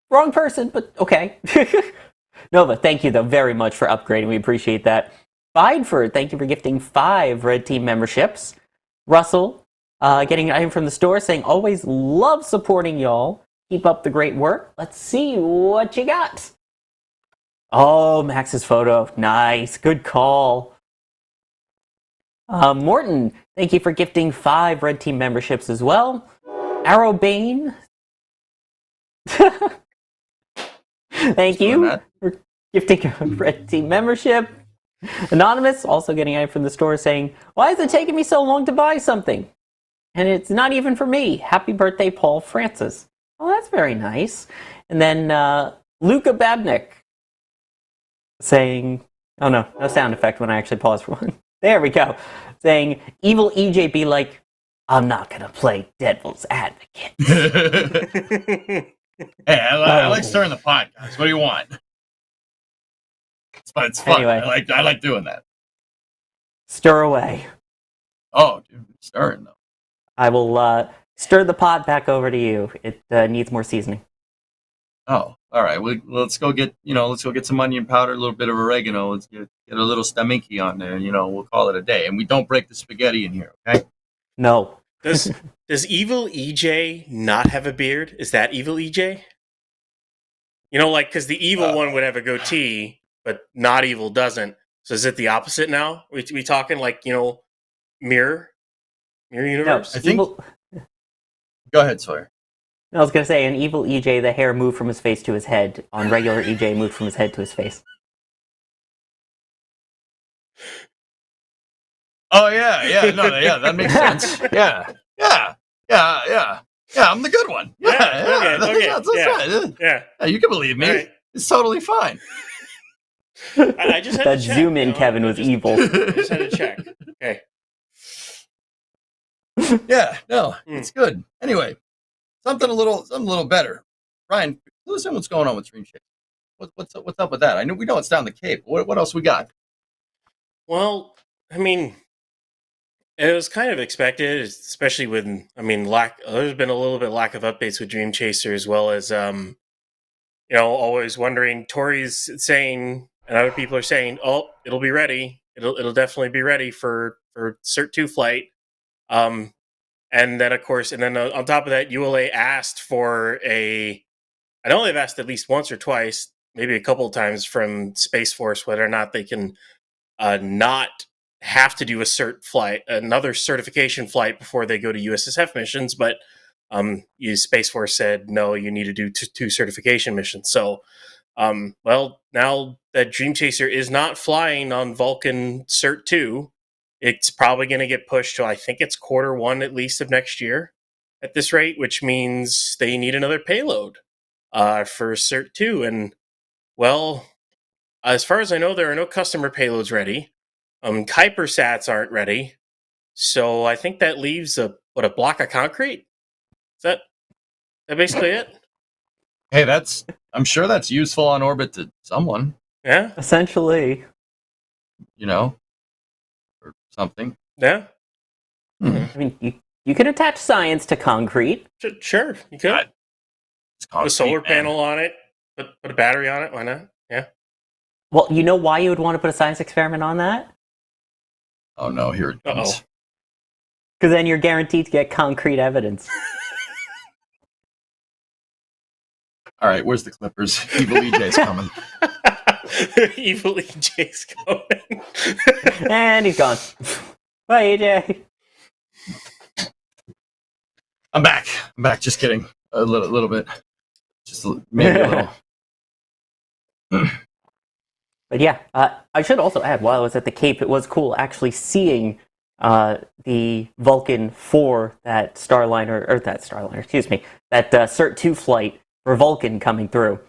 wrong person, but okay. Nova, thank you, though, very much for upgrading. We appreciate that. Bideford, thank you for gifting 5 Red Team memberships. Russell, getting an item from the store, saying, always love supporting y'all. Keep up the great work. Let's see what you got. Oh, Max's photo. Nice. Good call. Morton, thank you for gifting 5 Red Team memberships as well. Arrow Bane. Thank you for gifting a Red Team membership. Anonymous, also getting it from the store, saying, why is it taking me so long to buy something? And it's not even for me. Happy birthday, Paul Francis. Oh, that's very nice. And then Luca Babnick saying, oh no sound effect when I actually pause for one. There we go. Saying, evil EJ be like, I'm not going to play devil's advocate. Hey, I like stirring the pot, guys. What do you want? It's fun. Anyway, I like doing that. Stir away. Oh, dude, stirring though. I will stir the pot back over to you. It needs more seasoning. Oh, all right. Let's go get some onion powder, a little bit of oregano. Let's get a little stamminki on there. We'll call it a day. And we don't break the spaghetti in here, okay? No. Does evil EJ not have a beard? Is that evil EJ? Because the evil one would have a goatee. but Not Evil doesn't. So is it the opposite now? We talking like, mirror universe? I think. Go ahead, Sawyer. I was going to say, in evil EJ, the hair moved from his face to his head. On regular EJ, moved from his head to his face. Oh yeah, no, yeah, that makes sense. Yeah. I'm the good one. Yeah, okay, that's yeah. right. Yeah. You can believe me. Right. It's totally fine. I just had That to check, zoom in, Kevin, was evil. I just had to check. Okay. Yeah, no, it's good. Anyway, something a little better. Ryan, listen, what's going on with Dreamchaser? What's up with that? I know we know it's down the Cape. What else we got? Well, I mean, it was kind of expected, especially with, there's been a little bit lack of updates with Dreamchaser, as well as, always wondering. Tori's saying, and other people are saying, "Oh, it'll be ready. It'll definitely be ready for Cert 2 flight." And then of course, and then on top of that, ULA asked for I know they've asked at least once or twice, maybe a couple of times from Space Force, whether or not they can not have to do a cert flight, another certification flight before they go to USSF missions. But Space Force said, no, you need to do two certification missions. So, well, now that Dreamchaser is not flying on Vulcan Cert 2, it's probably going to get pushed to, I think it's Q1 at least of next year at this rate, which means they need another payload for Cert 2. And, well, as far as I know, there are no customer payloads ready. Kuiper sats aren't ready. So I think that leaves a block of concrete? Is that basically it? Hey, I'm sure that's useful on orbit to someone. Yeah. Essentially. Or something. Yeah. I mean, you can attach science to concrete. Sure, you could. Put a solar panel on it. Put a battery on it. Why not? Yeah. Well, you know why you would want to put a science experiment on that? Oh no, here it comes. Because then you're guaranteed to get concrete evidence. All right, where's the Clippers? Evil EJ's coming. Evil EJ's coming. And he's gone. Bye, EJ. I'm back. Just kidding. A little bit. Just maybe a little. But yeah, I should also add, while I was at the Cape, it was cool actually seeing the Vulcan for that Starliner, that Cert 2 flight for Vulcan coming through.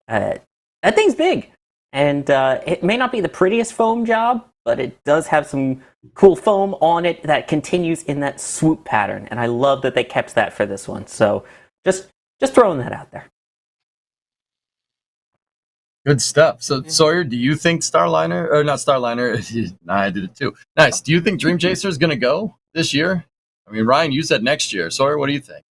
That thing's big, and it may not be the prettiest foam job, but it does have some cool foam on it that continues in that swoop pattern, and I love that they kept that for this one. So just throwing that out there. Good stuff. So, Sawyer, do you think Starliner, or not Starliner? Nah, I did it too. Nice. Do you think Dreamchaser is going to go this year? I mean, Ryan, you said next year. Sawyer, what do you think?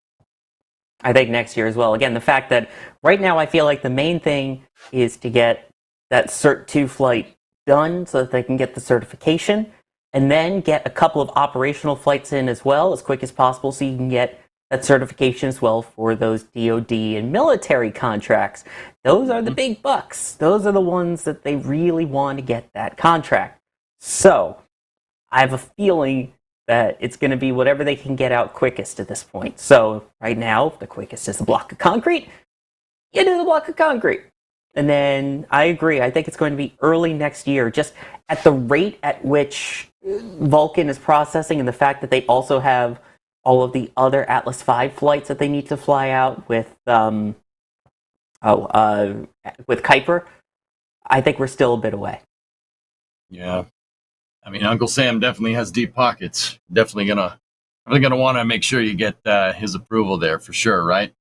I think next year as well. Again, the fact that right now I feel like the main thing is to get that Cert 2 flight done so that they can get the certification, and then get a couple of operational flights in as well as quick as possible so you can get that certification as well for those DoD and military contracts. Those are the big bucks. Those are the ones that they really want to get that contract. So I have a feeling that it's going to be whatever they can get out quickest at this point. So right now, the quickest is the block of concrete. You do the block of concrete. And then I agree. I think it's going to be early next year, just at the rate at which Vulcan is processing, and the fact that they also have all of the other Atlas V flights that they need to fly out with Kuiper. I think we're still a bit away. Yeah. I mean, Uncle Sam definitely has deep pockets. Definitely gonna want to make sure you get his approval there for sure, right?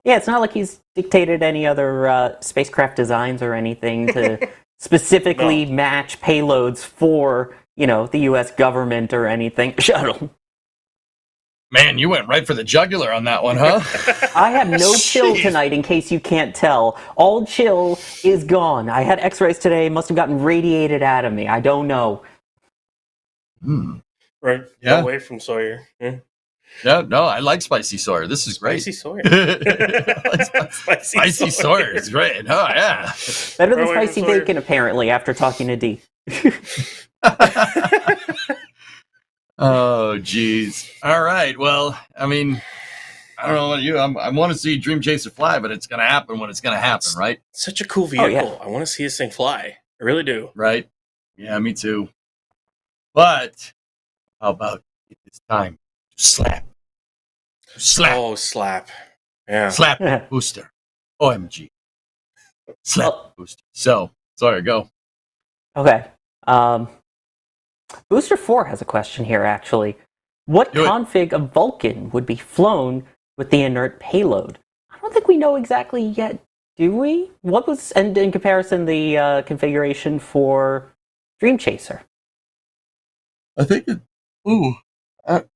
Yeah, it's not like he's dictated any other spacecraft designs or anything to specifically match payloads for, the U.S. government or anything. Shuttle. Man, you went right for the jugular on that one, huh? I have no chill tonight, in case you can't tell. All chill is gone. I had x-rays today, must have gotten radiated out of me. I don't know. Right, yeah. Away from Sawyer. Yeah. No, I like spicy Sawyer. This is great. Spicy Sawyer. Spicy Sawyer is great. Oh, yeah. Better than spicy bacon, apparently, after talking to D. Oh, geez. All right. Well, I mean, I don't know about you. I want to see Dreamchaser fly, but it's going to happen when it's going to happen, right? Such a cool vehicle. yeah. I want to see this thing fly. I really do. Right? Yeah, me too. But how about it's time to slap? Oh, slap. Yeah. Slap booster. OMG. Slap booster. So, sorry, go. Okay. Booster 4 has a question here, actually. What config of Vulcan would be flown with the inert payload? I don't think we know exactly yet, do we? What was, and in comparison, the configuration for Dreamchaser? I think I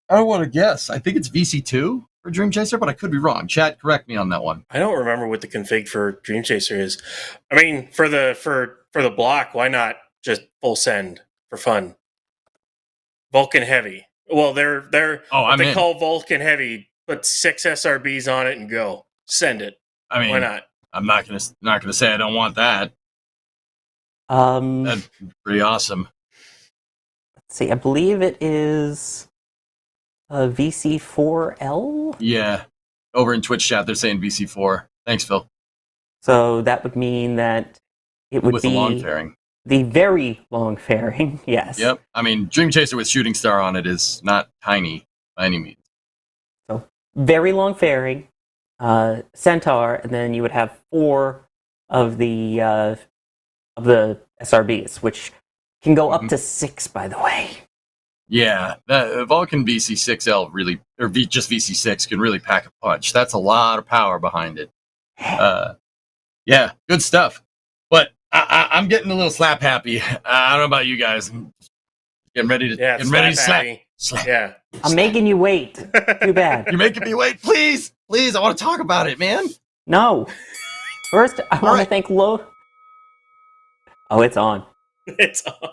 don't want to guess. I think it's VC2 for Dreamchaser, but I could be wrong. Chat, correct me on that one. I don't remember what the config for Dreamchaser is. I mean, for the block, why not just full send for fun? Vulcan Heavy. Well, they're what they call Vulcan Heavy. Put 6 SRBs on it and go. Send it. I mean, why not? I'm not gonna say I don't want that. That's pretty awesome. Let's see. I believe it is VC4L. Yeah, over in Twitch chat, they're saying VC4. Thanks, Phil. So that would mean that it would with be the long fairing. The very long fairing, yes. Yep. I mean, Dreamchaser with Shooting Star on it is not tiny by any means. So very long fairing, Centaur, and then you would have 4 of the SRBs, which can go up to 6, by the way. Yeah, the Vulcan VC6L really, or just VC6 can really pack a punch. That's a lot of power behind it. Yeah, good stuff. But I'm getting a little slap happy. I don't know about you guys. I'm getting ready to slap. Yeah. I'm making you wait. Too bad. You're making me wait. Please. I want to talk about it, man. No. First, I want to thank Oh, it's on. It's on.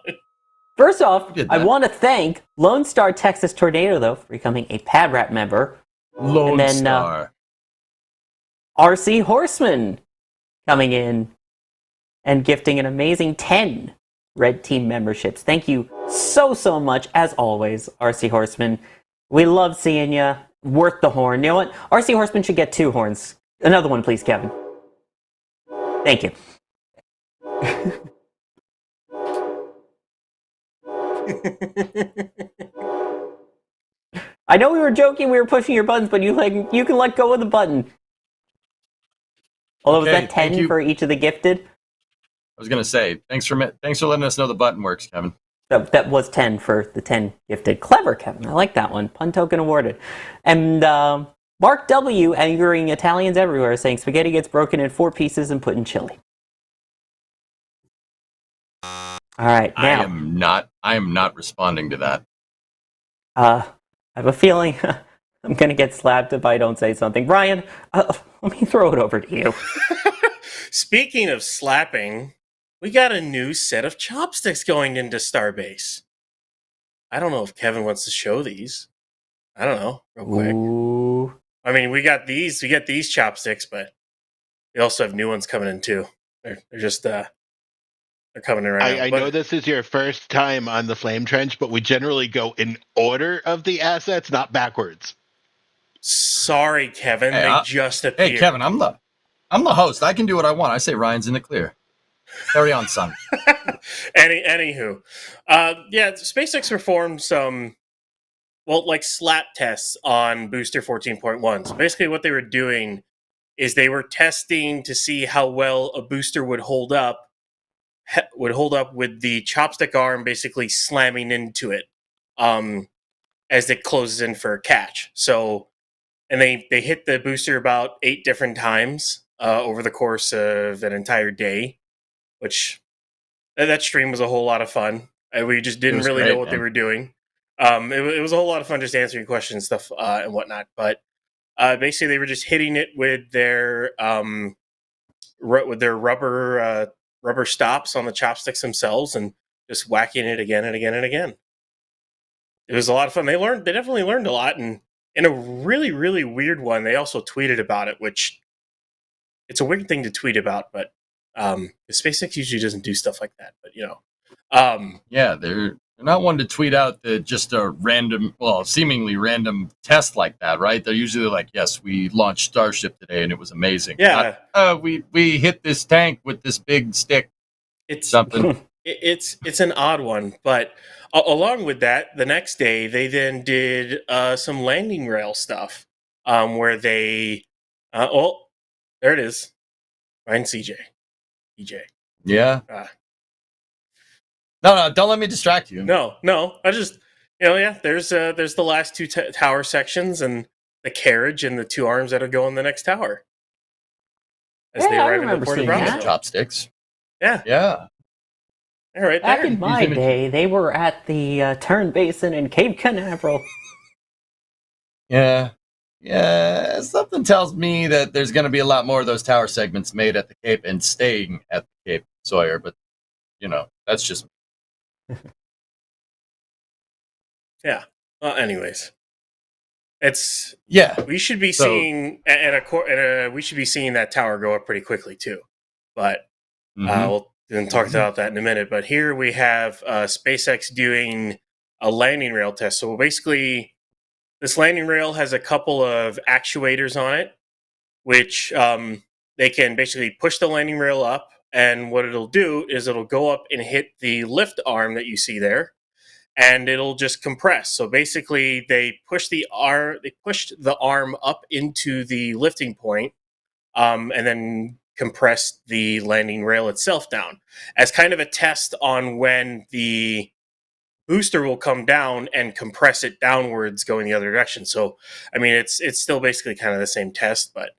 First off, I want to thank Lone Star Texas Tornado, though, for becoming a Pad Rat member. Lone Star. RC Horseman coming in and gifting an amazing 10 Red Team memberships. Thank you so much, as always, RC Horseman. We love seeing you. Worth the horn. You know what? RC Horseman should get 2 horns. Another one, please, Kevin. Thank you. I know we were joking, we were pushing your buttons, but you can let go of the button. Although, was that 10 for each of the gifted? I was going to say, thanks for letting us know the button works, Kevin. That was 10 for the 10 gifted. Clever, Kevin. I like that one. Pun token awarded. And Mark W. angering Italians everywhere, saying spaghetti gets broken in 4 pieces and put in chili. All right, now I am not responding to that. I have a feeling I'm going to get slapped if I don't say something. Brian, let me throw it over to you. Speaking of slapping, we got a new set of chopsticks going into Starbase. I don't know if Kevin wants to show these. I don't know, real quick. Ooh. I mean, we got these chopsticks, but we also have new ones coming in too. They're just they're coming in right now. I know this is your first time on the Flame Trench, but we generally go in order of the assets, not backwards. Sorry, Kevin. They just appeared. Hey, Kevin, I'm the host. I can do what I want. I say Ryan's in the clear. Carry on, son. Anywho, SpaceX performed some, slap tests on Booster 14.1. So basically what they were doing is they were testing to see how well a booster would hold up with the chopstick arm basically slamming into it as it closes in for a catch. So, and they hit the booster about 8 different times over the course of an entire day, which that stream was a whole lot of fun. We just didn't really know what they were doing. It was a whole lot of fun just answering questions, stuff and whatnot. But basically, they were just hitting it with their rubber stops on the chopsticks themselves and just whacking it again and again and again. It was a lot of fun. They definitely learned a lot, and in a really, really weird one, they also tweeted about it, which it's a weird thing to tweet about, but SpaceX usually doesn't do stuff like that. But yeah, they're not one to tweet out just a random, well, seemingly random test like that, right? They're usually like, "Yes, we launched Starship today, and it was amazing." Yeah, we hit this tank with this big stick. it's Something. it's an odd one, but along with that, the next day they then did some landing rail stuff, where they, oh, there it is, Ryan CJ, EJ. Yeah. No, don't let me distract you. No, I just, yeah, there's the last two tower sections and the carriage and the two arms that'll go on the next tower as they Yeah, I arrive in the remember port of seeing that. Brownsville. Chopsticks. Yeah, Yeah. all right, Back there. in my day, they were at the Turn Basin in Cape Canaveral. Yeah. Yeah. Something tells me that there's going to be a lot more of those tower segments made at the Cape and staying at the Cape, Sawyer. But, that's just. Yeah. Well, anyways, it's Yeah. we should be So- seeing we should be seeing that tower go up pretty quickly too. But Mhm. we'll then talk about that in a minute. But here we have SpaceX doing a landing rail test. So basically, this landing rail has a couple of actuators on it, which they can basically push the landing rail up. And what it'll do is it'll go up and hit the lift arm that you see there, and it'll just compress. So basically, they pushed the arm up into the lifting point, and then compressed the landing rail itself down as kind of a test on when the booster will come down and compress it downwards going the other direction. So, I mean, it's still basically kind of the same test, but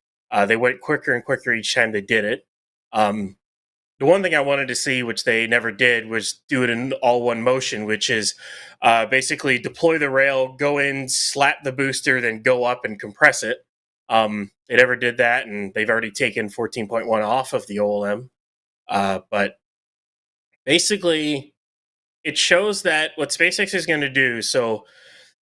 they went quicker and quicker each time they did it. The one thing I wanted to see, which they never did, was do it in all one motion, which is basically deploy the rail, go in, slap the booster, then go up and compress it. They never did that, and they've already taken 14.1 off of the OLM. But basically, it shows that what SpaceX is going to do. So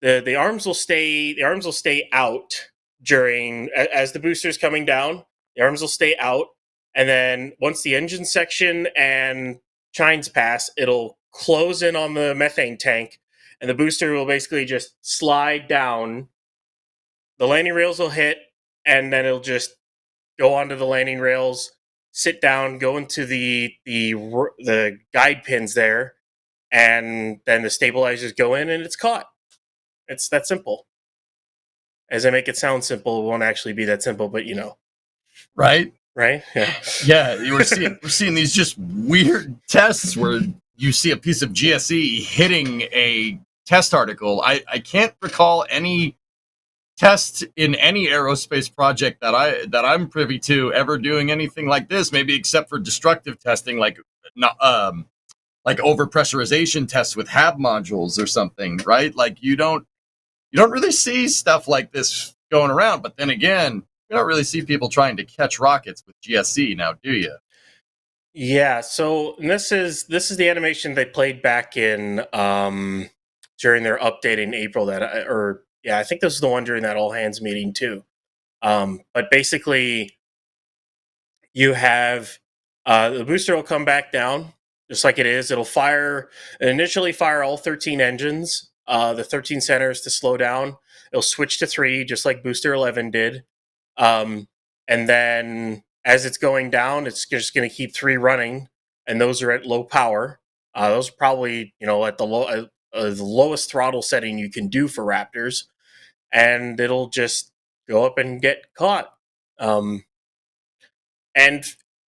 the arms will stay out during as the booster's coming down. The arms will stay out, and then once the engine section and chines pass, it'll close in on the methane tank, and the booster will basically just slide down. The landing rails will hit, and then it'll just go onto the landing rails, sit down, go into the guide pins there, and then the stabilizers go in, and it's caught. It's that simple. As I make it sound simple, it won't actually be that simple, but Right? right? Yeah. Yeah, we're seeing these just weird tests where you see a piece of GSE hitting a test article. I can't recall any test in any aerospace project that I'm privy to ever doing anything like this. Maybe except for destructive testing, like overpressurization tests with HAB modules or something, right? Like you don't really see stuff like this going around. But then again, you don't really see people trying to catch rockets with GSE now, do you? Yeah. So this is the animation they played back in during their update in April. I think this is the one during that all hands meeting too. But basically, you have the booster will come back down just like it is. It'll initially fire all 13 engines, the 13 centers to slow down. It'll switch to 3, just like Booster 11 did. And then as it's going down, it's just going to keep 3 running, and those are at low power. Those are probably, at the lowest throttle setting you can do for Raptors, and it'll just go up and get caught. And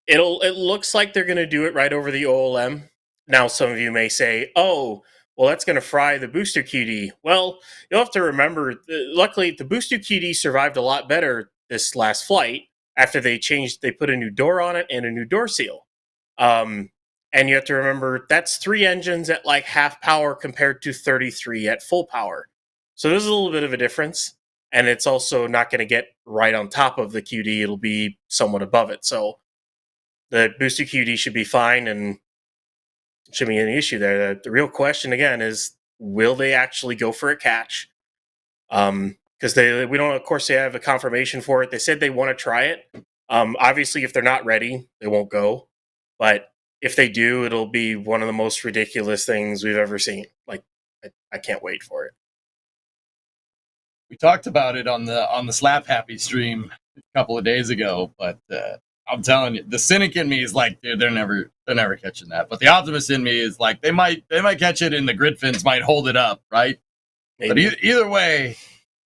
it looks like they're going to do it right over the OLM. Now, some of you may say, "Oh, well, that's going to fry the booster QD." Well, you'll have to remember, luckily, the booster QD survived a lot better this last flight after they put a new door on it and a new door seal. And you have to remember, that's 3 engines at like half power compared to 33 at full power. So there's a little bit of a difference. And it's also not going to get right on top of the QD. It'll be somewhat above it. So the booster QD should be fine, and shouldn't be any issue there. The real question, again, is will they actually go for a catch? because we don't, of course, they have a confirmation for it. They said they want to try it. Obviously, if they're not ready, they won't go. But if they do, it'll be one of the most ridiculous things we've ever seen. Like, I can't wait for it. We talked about it on the Slap Happy stream a couple of days ago, but I'm telling you, the cynic in me is like, dude, they're never catching that. But the optimist in me is like, they might catch it, and the grid fins might hold it up, right? Maybe. But either way,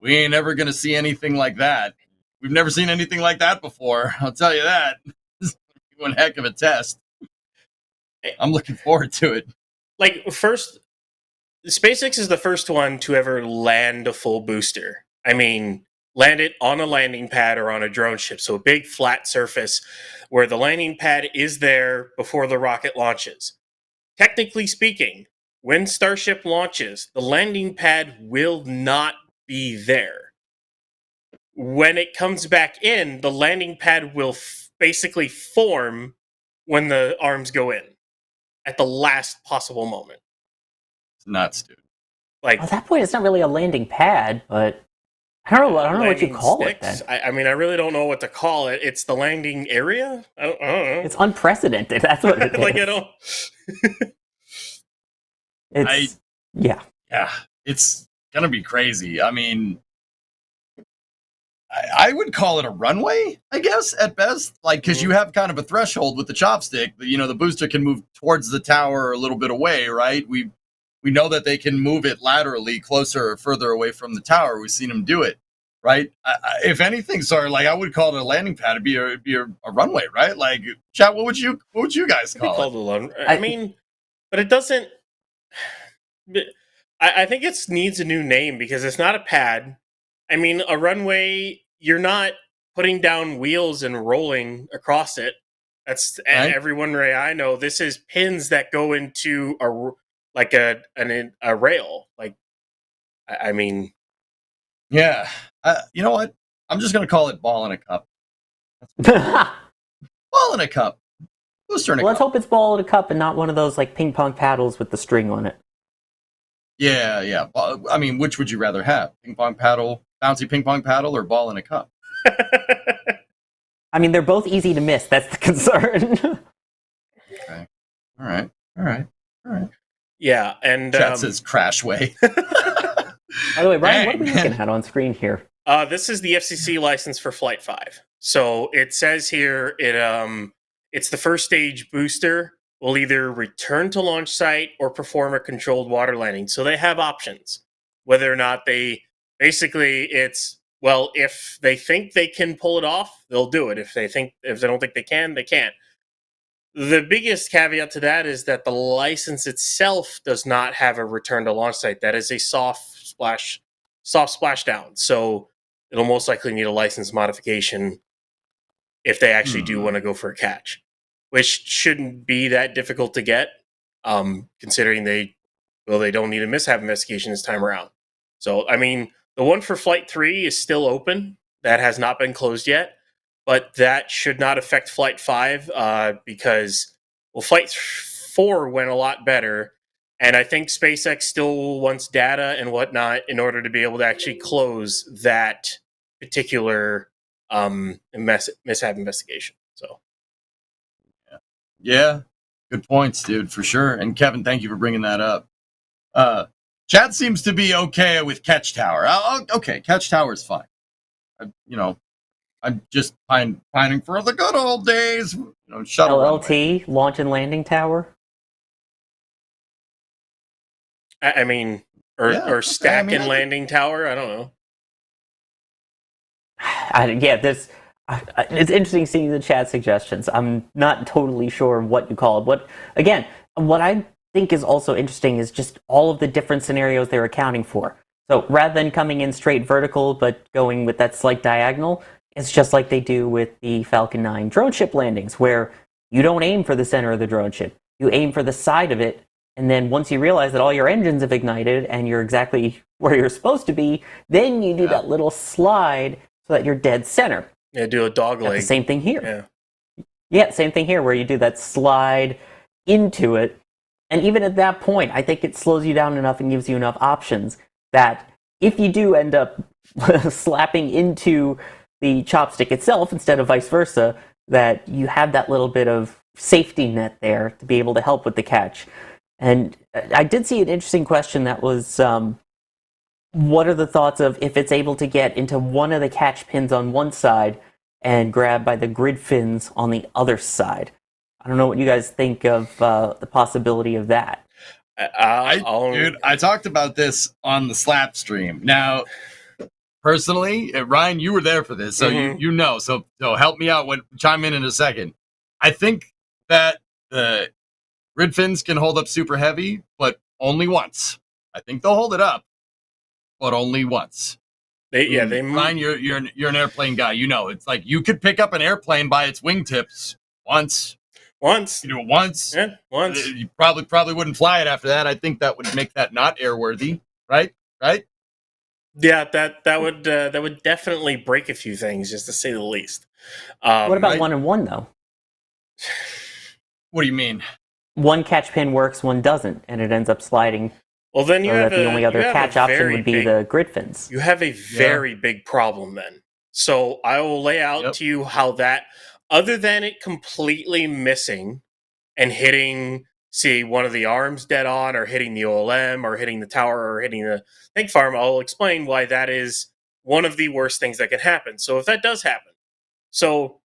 we ain't ever gonna see anything like that. We've never seen anything like that before. I'll tell you that. This is one heck of a test. I'm looking forward to it. Like, first, SpaceX is the first one to ever land a full booster. I mean, land it on a landing pad or on a drone ship. So a big flat surface where the landing pad is there before the rocket launches. Technically speaking, when Starship launches, the landing pad will not be there. When it comes back in, the landing pad will basically form when the arms go in at the last possible moment. It's nuts, dude. Like, at that point, it's not really a landing pad, but I don't know what you call sticks? it then. I mean, I really don't know what to call it. It's the landing area? I don't know. It's unprecedented. That's what it is. Like, I don't... Yeah, it's gonna be crazy. I mean, I would call it a runway, I guess, at best. Like, because you have kind of a threshold with the chopstick. You know, the booster can move towards the tower or a little bit away, right? We know that they can move it laterally closer or further away from the tower. We've seen them do it, right? If anything, sorry, like, I would call it a landing pad. It'd be a runway, right? Like, chat, what would you guys call it? I mean, but it doesn't. I think it needs a new name because it's not a pad. I mean, a runway, you're not putting down wheels and rolling across it. That's right. Every runway I know. This is pins that go into a rail. Like, I mean, yeah. You know what? I'm just gonna call it ball in a cup. Ball in a cup. Booster in a cup. Let's hope it's ball in a cup and not one of those like ping pong paddles with the string on it. Yeah. I mean, which would you rather have? Ping pong paddle, bouncy ping pong paddle, or ball in a cup? I mean, they're both easy to miss. That's the concern. Okay. All right. Yeah, and chat says Crashway. By the way, Ryan, what are we looking at on screen here? This is the FCC license for Flight 5. So it says here it's the first stage booster will either return to launch site or perform a controlled water landing. So they have options. Whether or not they if they think they can pull it off, they'll do it. If they don't think they can, they can't. The biggest caveat to that is that the license itself does not have a return to launch site. That is a soft splashdown. So it'll most likely need a license modification if they actually do want to go for a catch, which shouldn't be that difficult to get, considering they don't need a mishap investigation this time around. So, I mean, the one for Flight 3 is still open. That has not been closed yet. But that should not affect Flight 5 because, Flight 4 went a lot better. And I think SpaceX still wants data and whatnot in order to be able to actually close that particular mishap investigation. So, yeah, good points, dude, for sure. And Kevin, thank you for bringing that up. Chat seems to be okay with Catch Tower. Okay, Catch Tower is fine. I'm just pining for the good old days. Shuttle LLT, launch and landing tower. I mean, or stack and landing tower. I don't know. It's interesting seeing the chat suggestions. I'm not totally sure what you call it. What I think is also interesting is just all of the different scenarios they're accounting for. So rather than coming in straight vertical, but going with that slight diagonal, it's just like they do with the Falcon 9 drone ship landings, where you don't aim for the center of the drone ship. You aim for the side of it, and then once you realize that all your engines have ignited and you're exactly where you're supposed to be, then you do that little slide so that you're dead center. Yeah, do a dog leg. The same thing here. Yeah, same thing here, where you do that slide into it. And even at that point, I think it slows you down enough and gives you enough options that if you do end up slapping into the chopstick itself instead of vice versa, that you have that little bit of safety net there to be able to help with the catch. And I did see an interesting question that was, what are the thoughts of if it's able to get into one of the catch pins on one side and grab by the grid fins on the other side? I don't know what you guys think of the possibility of that. Dude, I talked about this on the Slap stream. Now, personally, Ryan, you were there for this, so you know. So help me out. Chime in a second. I think that the grid fins can hold up super heavy, but only once. I think they'll hold it up, but only once. Ryan, you're an airplane guy. You know, it's like you could pick up an airplane by its wingtips once. You do it once. Yeah, once. You probably wouldn't fly it after that. I think that would make that not airworthy, right? Right? Yeah, that would definitely break a few things, just to say the least. What about 1-and-1 though? What do you mean? One catch pin works, one doesn't, and it ends up sliding. Well, then the only other catch option would be the grid fins. You have a very big problem then. So I will lay out to you how that, other than it completely missing and hitting, see, one of the arms dead on, or hitting the OLM, or hitting the tower, or hitting the tank farm, I'll explain why that is one of the worst things that can happen. So if that does happen, so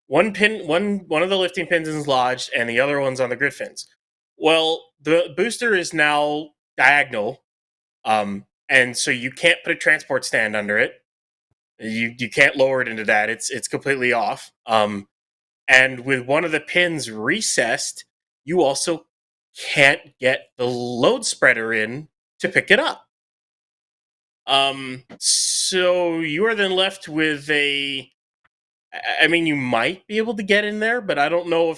one of the lifting pins is lodged and the other one's on the grid fins. Well, the booster is now diagonal, and so you can't put a transport stand under it. You can't lower it into that. It's completely off. And with one of the pins recessed, you also can't get the load spreader in to pick it up. So you are then left with I mean, you might be able to get in there, but I don't know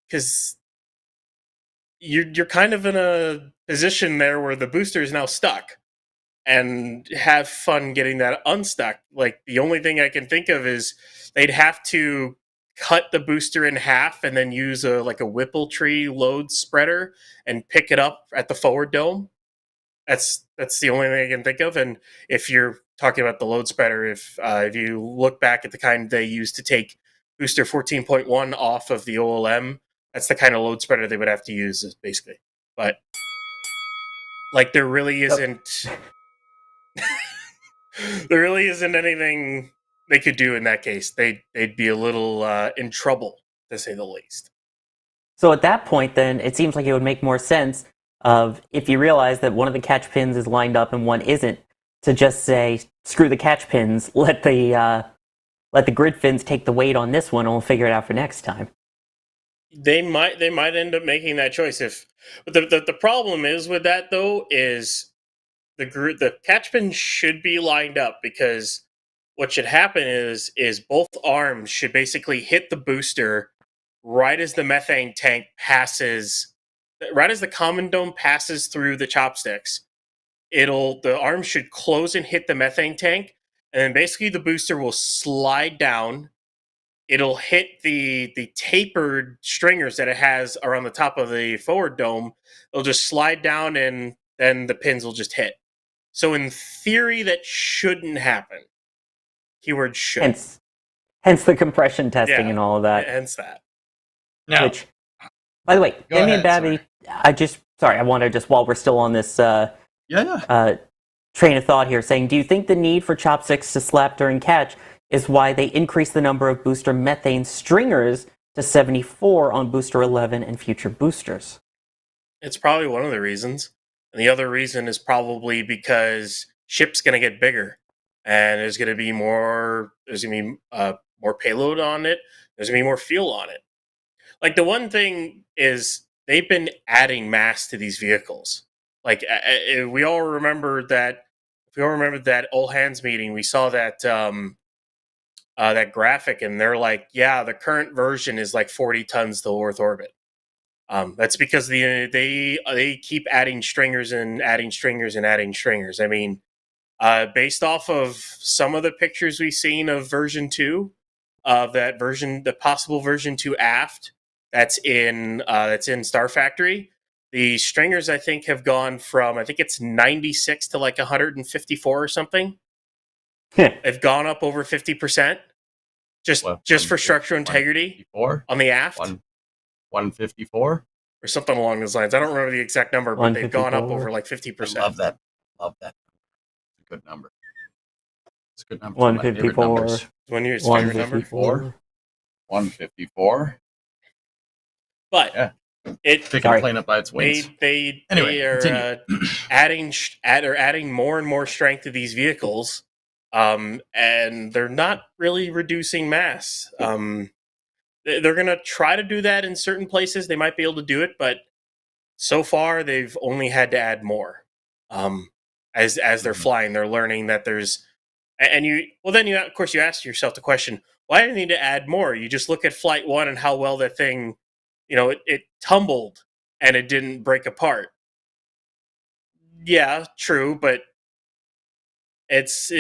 because you're kind of in a position there where the booster is now stuck, and have fun getting that unstuck. Like, the only thing I can think of is they'd have to cut the booster in half and then use a Whipple tree load spreader and pick it up at the forward dome. That's the only thing I can think of. And if you're talking about the load spreader, if you look back at the kind they used to take booster 14.1 off of the OLM, that's the kind of load spreader they would have to use, basically. But there really isn't there really isn't anything they could do in that case. They'd be a little in trouble, to say the least. So at that point, then, it seems like it would make more sense of, if you realize that one of the catch pins is lined up and one isn't, to just say, screw the catch pins, let the grid fins take the weight on this one, and we'll figure it out for next time. They might end up making that choice. But the problem is with that, though, is the catch pin should be lined up, because what should happen is both arms should basically hit the booster right as the methane tank passes, right as the common dome passes through the chopsticks. The arm should close and hit the methane tank, and then basically the booster will slide down. It'll hit the tapered stringers that it has around the top of the forward dome. It'll just slide down, and then the pins will just hit. So in theory, that shouldn't happen. Keyword should. Hence the compression testing and all of that. Hence that. Now, which, by the way, Amy and Babby, I want to just, while we're still on this train of thought here, saying, do you think the need for chopsticks to slap during catch is why they increased the number of booster methane stringers to 74 on booster 11 and future boosters? It's probably one of the reasons. And the other reason is probably because ship's going to get bigger, and there's going to be more payload on it. There's going to be more fuel on it. Like, the one thing is, they've been adding mass to these vehicles. Like, we all remember that. If we all remember that all hands meeting, we saw that that graphic, and they're like, yeah, the current version is like 40 tons to Earth orbit. That's because they keep adding stringers and adding stringers and adding stringers. I mean, based off of some of the pictures we've seen of version 2, of that version, the possible version 2 aft, that's in Star Factory, The stringers, I think, have gone from, I think it's 96 to like 154 or something. They've gone up over 50%. Just for structural integrity on the aft. 154? Or something along those lines. I don't remember the exact number, but they've gone up over like 50%. I love that. It's a good number. It's a good number. 154. One year's favorite number. 154. But yeah. Picking a plane up by its wings. They are adding more and more strength to these vehicles, and they're not really reducing mass. They're going to try to do that in certain places. They might be able to do it, but so far they've only had to add more. As they're flying, they're learning that there's, and then of course you ask yourself the question, why do you need to add more? You just look at Flight 1 and how well that thing, it tumbled and it didn't break apart. Yeah, true, but it's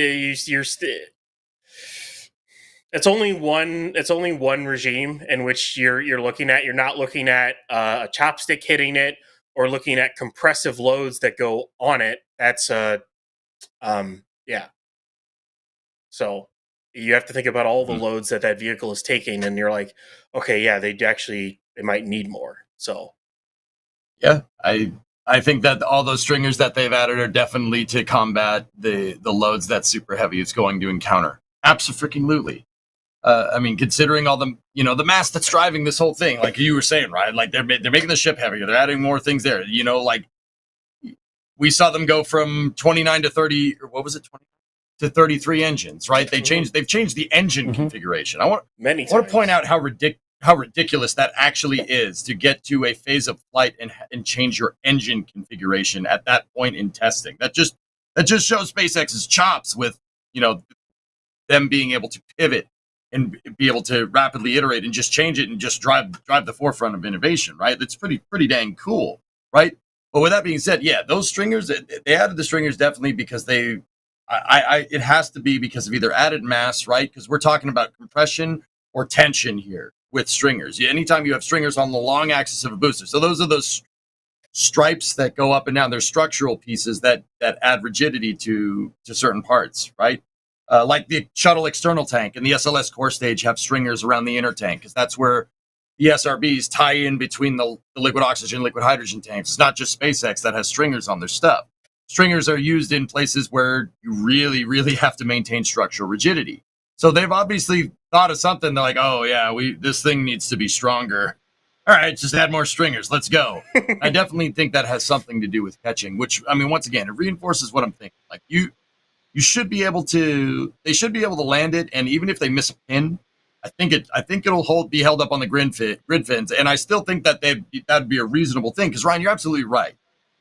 only one regime in which you're looking at. You're not looking at a chopstick hitting it or looking at compressive loads that go on it. That's yeah. So you have to think about all the loads that vehicle is taking, and you're like, okay, yeah, they might need more. So yeah, I think that all those stringers that they've added are definitely to combat the loads that Super Heavy is going to encounter. Absolutely. I mean, considering all the the mass that's driving this whole thing, like you were saying, right? Like they're making the ship heavier. They're adding more things there. Like we saw them go from 29 to 30, or what was it, 20 to 33 engines, right? They've changed the engine configuration. I want to point out how ridiculous that actually is to get to a phase of flight and change your engine configuration at that point in testing. That just shows SpaceX's chops with them being able to pivot and be able to rapidly iterate and just change it and just drive the forefront of innovation, right? That's pretty dang cool, right? But with that being said, yeah, those stringers, they added the stringers definitely because it has to be because of either added mass, right? Because we're talking about compression or tension here with stringers. Anytime you have stringers on the long axis of a booster, so those are those stripes that go up and down. They're structural pieces that add rigidity to certain parts, right? Like the shuttle external tank and the SLS core stage have stringers around the inner tank because that's where the SRBs tie in between the liquid oxygen, liquid hydrogen tanks. It's not just SpaceX that has stringers on their stuff. Stringers are used in places where you really, really have to maintain structural rigidity. So they've obviously thought of something. They're like, oh yeah, this thing needs to be stronger. All right, just add more stringers. Let's go. I definitely think that has something to do with catching, which, I mean, once again, it reinforces what I'm thinking. Like they should be able to land it, and even if they miss a pin, I think it'll be held up on the grid fins, and I still think that that'd be a reasonable thing. Because Ryan, you're absolutely right.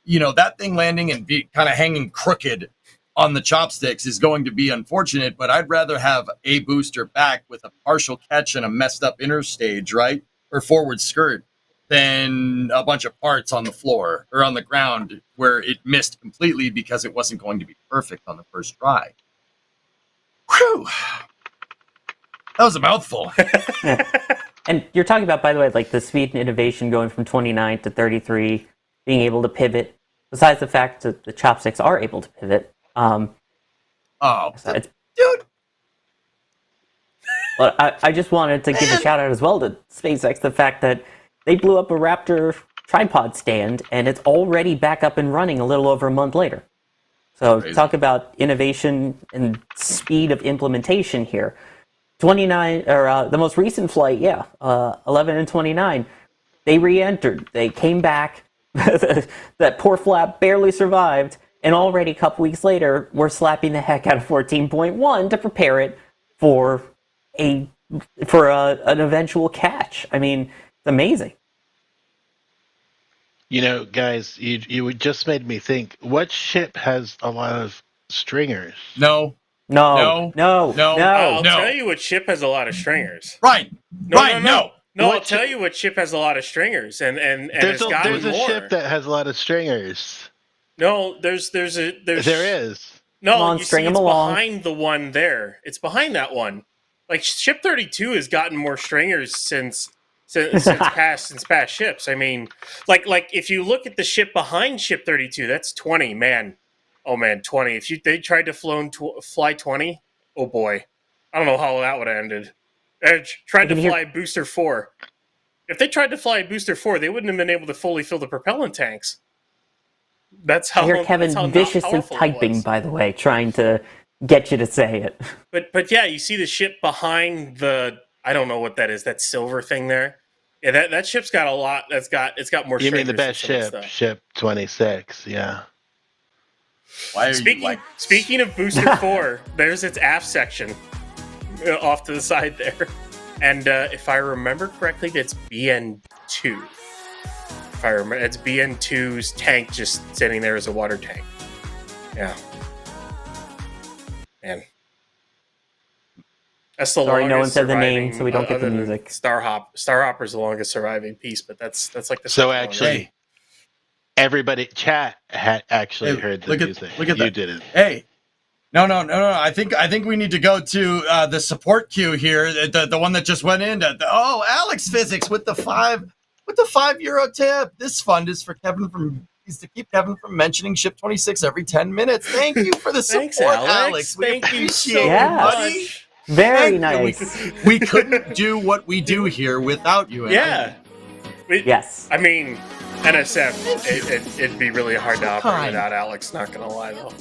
That thing landing and be kind of hanging crooked on the chopsticks is going to be unfortunate, but I'd rather have a booster back with a partial catch and a messed up inner stage, right, or forward skirt, than a bunch of parts on the floor or on the ground where it missed completely because it wasn't going to be perfect on the first try. Whew. That was a mouthful. Yeah. And you're talking about, by the way, like the speed and innovation going from 29 to 33, being able to pivot, besides the fact that the chopsticks are able to pivot. Dude. But I just wanted to give a shout out as well to SpaceX, the fact that they blew up a Raptor tripod stand and it's already back up and running a little over a month later. So Crazy. Talk about innovation and speed of implementation here. 29, or the most recent flight, 11 and 29, they re-entered. They came back. That poor flap barely survived, and already a couple weeks later, we're slapping the heck out of 14.1 to prepare it for an eventual catch. I mean, it's amazing. Guys, you just made me think. What ship has a lot of stringers? No. I'll tell you what ship has a lot of stringers. Right. No. I'll tell you what ship has a lot of stringers, and there's a ship that has a lot of stringers. No, there is. No, Come on, string them along. Behind the one there. It's behind that one. Like ship 32 has gotten more stringers since since past ships. I mean, like if you look at the ship behind ship 32, that's 20, man. Oh man, 20. If they tried to fly 20, oh boy, I don't know how that would have ended. Tried to fly booster 4. If they tried to fly booster 4, they wouldn't have been able to fully fill the propellant tanks. That's how. I hear Kevin viciously typing, by the way, trying to get you to say it. But yeah, you see the ship behind the, I don't know what that is, that silver thing there. Yeah, that ship's got a lot. It's got more. You mean the strikers best and ship, stuff. ship 26? Yeah. Why are you like? Speaking of booster 4, there's its aft section off to the side there, and if I remember correctly, that's BN2. If I remember, it's BN2's tank just sitting there as a water tank. Yeah. Man. That's the Sorry, longest no one said the name, surviving, so we don't get the other than music. Starhopper's the longest surviving piece, but that's like the So second actually, longest. everybody, chat had actually Hey, heard the look at- music. look at you that. didn't. Hey, no. I think we need to go to the support queue here. The one that just went in. Alex Physics with the €5 tip. This fund is for is to keep Kevin from mentioning Ship 26 every 10 minutes. Thank you for the support, Thanks, Alex. We Thank you appreciate so it, Yeah. buddy. much. Very Thank you. nice. We couldn't do what we do here without you. Yeah. Yes. I mean, NSF, it'd be really hard to operate kind. without Alex, not gonna lie, though.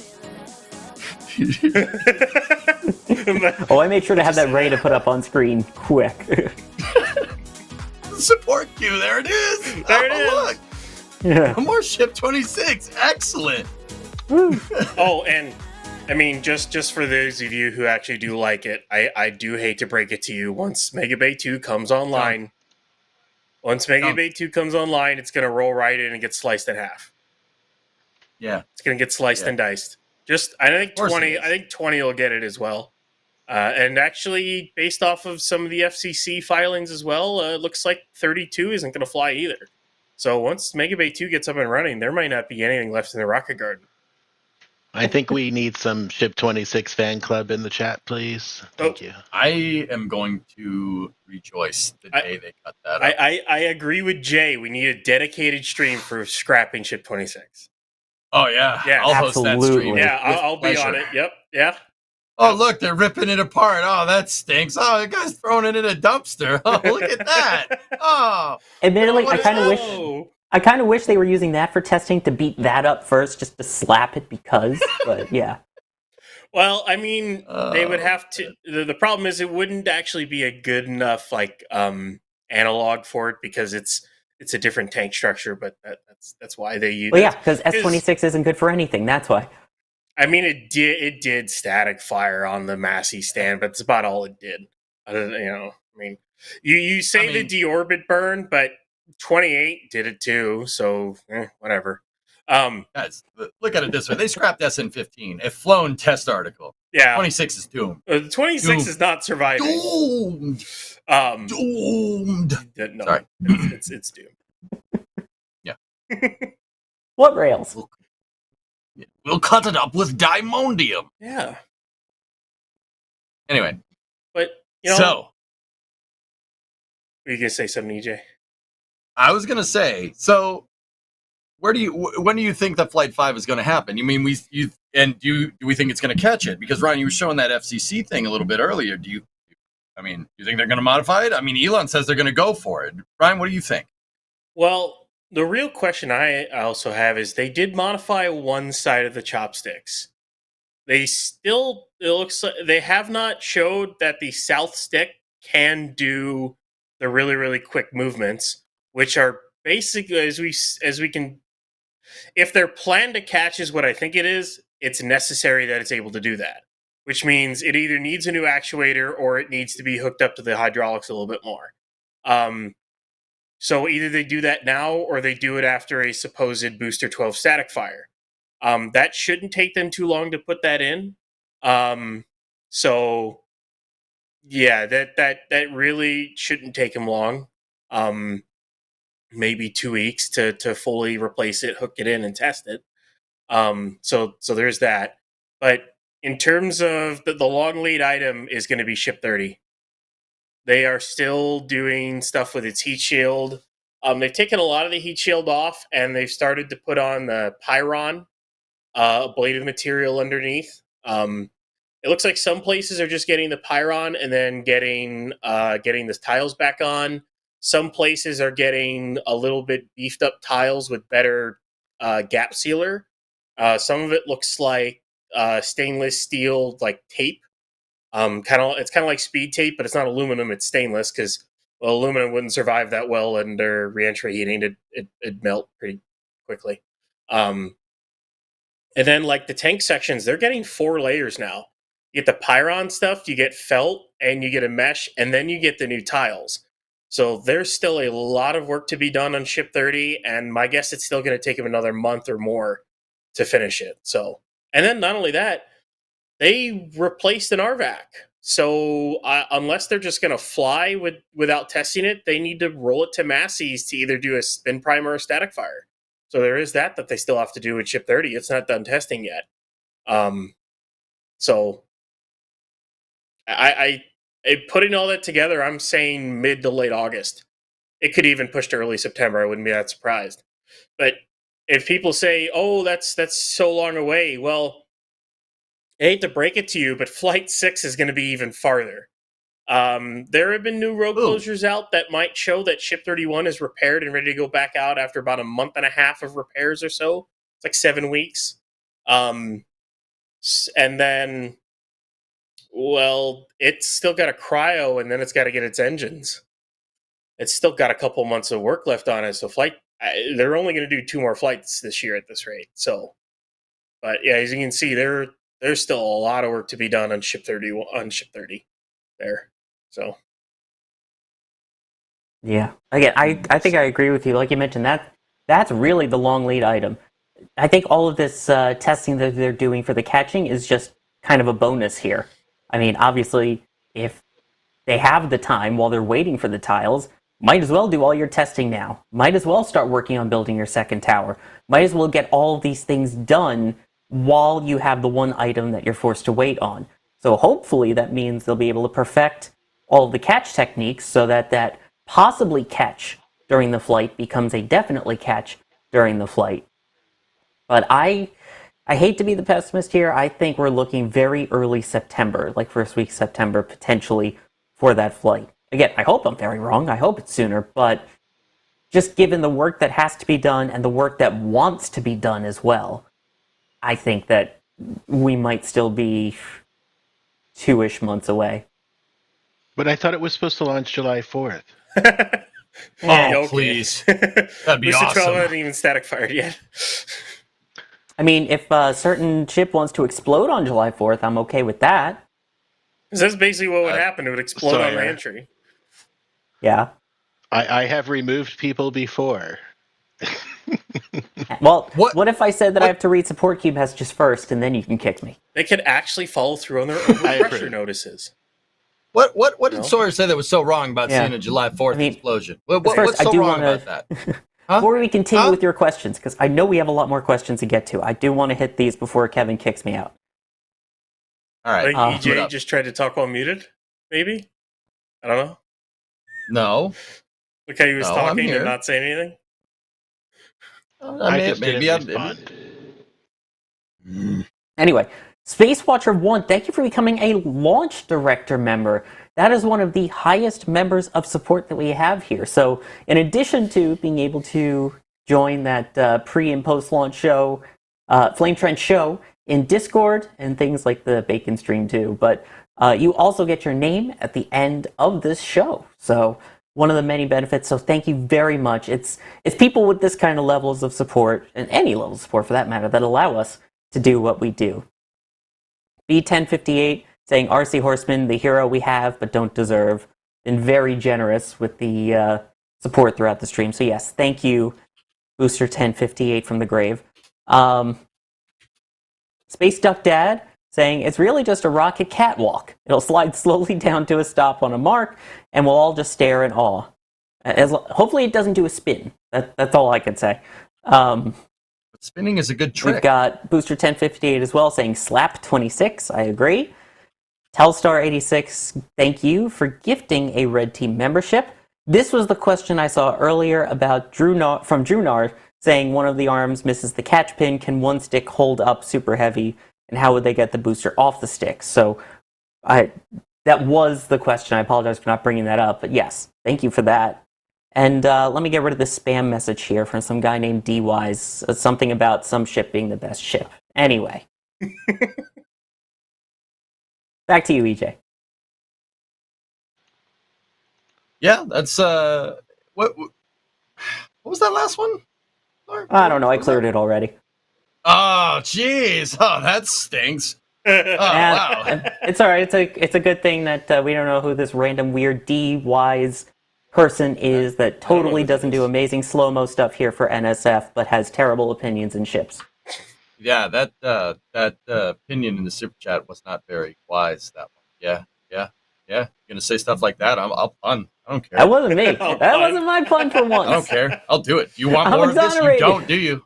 Oh, I made sure to have that ready to put up on screen quick. Support queue. There it is. There it is. Look. Yeah. More Ship 26. Excellent. Oh, and I mean, just for those of you who actually do like it, I do hate to break it to you. Once Mega Bay 2 comes online, it's going to roll right in and get sliced in half. Yeah. It's going to get sliced and diced. I think 20. I think 20 will get it as well. And actually, based off of some of the FCC filings as well, it looks like 32 isn't going to fly either. So once Mega Bay 2 gets up and running, there might not be anything left in the rocket garden. I think we need some Ship 26 fan club in the chat, please. Thank you. I am going to rejoice the day they cut that up. I agree with Jay. We need a dedicated stream for scrapping Ship 26. Oh, yeah. Yeah, I'll host that absolutely. stream. Yeah, with I'll be pleasure. on it. Yep. Yeah. Oh, look, they're ripping it apart. Oh, that stinks. Oh, the guy's throwing it in a dumpster. Oh, look at that. Oh. Admittedly, What I is kind of that? wish. I kind of wish they were using that for testing to beat that up first, just to slap it because. But yeah. Well, I mean, they would have to. The problem is, it wouldn't actually be a good enough analog for it because it's a different tank structure. But that's why they use. Well, yeah, because S26 isn't good for anything. That's why. I mean, it did static fire on the Massey stand, but that's about all it did. You say the deorbit burn, but 28 did it too. So whatever. Guys, look at it this way. They scrapped SN15. A flown test article. Yeah. 26 is doomed. 26 Doomed. is not surviving. Doomed. Doomed. No, Sorry. it's doomed. Yeah. What rails? We'll cut it up with diamondium. Yeah. Anyway. But, So. Were you going to say something, EJ? I was going to say, so when do you think that Flight 5 is going to happen? You mean do we think it's going to catch it? Because Ryan, you were showing that FCC thing a little bit earlier. Do you think they're going to modify it? I mean, Elon says they're going to go for it. Ryan, what do you think? Well, the real question I also have is they did modify one side of the chopsticks. It looks like they have not showed that the south stick can do the really, really quick movements, which are basically as we can. If their plan to catch is what I think it is, it's necessary that it's able to do that. Which means it either needs a new actuator or it needs to be hooked up to the hydraulics a little bit more. So either they do that now or they do it after a supposed booster 12 static fire. That shouldn't take them too long to put that in. So yeah, that really shouldn't take them long. Maybe 2 weeks to fully replace it, hook it in, and test it. So there's that. But in terms of the long lead item is going to be Ship 30. They are still doing stuff with its heat shield. They've taken a lot of the heat shield off, and they've started to put on the Pyron, blade of material underneath. It looks like some places are just getting the Pyron and then getting the tiles back on. Some places are getting a little bit beefed up tiles with better gap sealer. Some of it looks like stainless steel like tape. It's kind of like speed tape, but it's not aluminum. It's stainless because aluminum wouldn't survive that well under reentry heating. It'd melt pretty quickly. And then like the tank sections, they're getting 4 layers now. You get the Pyron stuff, you get felt, and you get a mesh, and then you get the new tiles. So there's still a lot of work to be done on Ship 30, and my guess it's still going to take them another month or more to finish it. So, and then not only that, they replaced an RVAC. So unless they're just going to fly without testing it, they need to roll it to Massey's to either do a spin prime or a static fire. So there is that they still have to do with Ship 30. It's not done testing yet. So I putting all that together, I'm saying mid to late August. It could even push to early September. I wouldn't be that surprised. But if people say, "Oh, that's so long away," well, I hate to break it to you, but Flight 6 is going to be even farther. There have been new road closures out that might show that Ship 31 is repaired and ready to go back out after about a month and a half of repairs or so. It's like 7 weeks. And then, well, it's still got a cryo, and then it's got to get its engines. It's still got a couple months of work left on it. So they're only going to do 2 more flights this year at this rate. So, but yeah, as you can see, there's still a lot of work to be done on Ship 30 there. So yeah, again, I think I agree with you. Like you mentioned, that's really the long lead item. I think all of this testing that they're doing for the catching is just kind of a bonus here. I mean, obviously, if they have the time while they're waiting for the tiles, might as well do all your testing now. Might as well start working on building your second tower. Might as well get all of these things done while you have the one item that you're forced to wait on. So hopefully that means they'll be able to perfect all of the catch techniques so that possibly catch during the flight becomes a definitely catch during the flight. But I hate to be the pessimist here. I think we're looking very early September, like first week September, potentially, for that flight. Again, I hope I'm very wrong. I hope it's sooner. But just given the work that has to be done and the work that wants to be done as well, I think that we might still be 2-ish months away. But I thought it was supposed to launch July 4th. Oh, please. That'd be awesome. 12 hasn't even static fired yet. I mean, if a certain ship wants to explode on July 4th, I'm okay with that. Because that's basically what would happen. It would explode on reentry. Yeah. I have removed people before. Well, what if I said that I have to read support cube messages first, and then you can kick me? They could actually follow through on their overpressure notices. What did Sawyer say that was so wrong about seeing a July 4th explosion? What's so wrong about that? Huh? Before we continue with your questions, because I know we have a lot more questions to get to, I do want to hit these before Kevin kicks me out. All right. I think EJ just tried to talk while muted, maybe? I don't know. No. Look how he was talking and not saying anything. Maybe Anyway, Space Watcher 1, thank you for becoming a Launch Director member. That is one of the highest members of support that we have here. So in addition to being able to join that pre- and post-launch show, Flame Trench show in Discord and things like the Bacon stream too, but you also get your name at the end of this show. So one of the many benefits, so thank you very much. It's people with this kind of levels of support, and any level of support for that matter, that allow us to do what we do. B1058 saying, RC Horseman, the hero we have but don't deserve. Been very generous with the support throughout the stream. So yes, thank you, Booster 1058 from the grave. Space Duck Dad saying, it's really just a rocket catwalk. It'll slide slowly down to a stop on a mark, and we'll all just stare in awe. Hopefully it doesn't do a spin. That's all I can say. Spinning is a good trick. We've got Booster 1058 as well saying slap 26. I agree. Telstar86, thank you for gifting a Red Team membership. This was the question I saw earlier about from Drunar saying one of the arms misses the catch pin. Can one stick hold up super heavy? And how would they get the booster off the stick? So that was the question. I apologize for not bringing that up. But yes, thank you for that. And let me get rid of this spam message here from some guy named D-Wise. Something about some ship being the best ship. Anyway. Back to you, EJ. Yeah, that's what was that last one? I don't know. I cleared it already. Oh, jeez. Oh, that stinks. Oh, wow. It's all right. It's a good thing that we don't know who this random weird D-Wise person is that totally doesn't do amazing slow-mo stuff here for NSF, but has terrible opinions in ships. Yeah, that opinion in the super chat was not very wise. That one. Yeah. You're gonna say stuff like that? I'll pun. I don't care. That wasn't me. That wasn't my pun for once. I don't care. I'll do it. You want more of this? You don't, do you?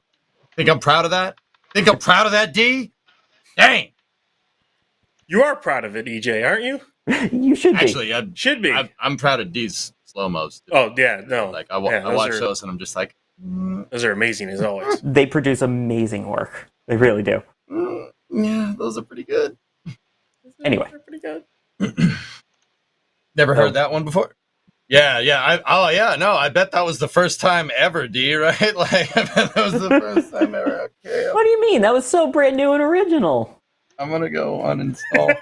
Think I'm proud of that? Think I'm proud of that, D? Dang. You are proud of it, EJ, aren't you? You should be. Actually, should be. I'm proud of D's slow-mos. Oh, yeah, no. Like, I watch those and I'm just like... Those are amazing, as always. They produce amazing work. They really do. Yeah, those are pretty good. Anyway. They're pretty good. Never heard that one before? Yeah. I bet that was the first time ever, D, right? Like, I bet that was the first time ever. Okay. What do you mean? That was so brand new and original. I'm going to go uninstall.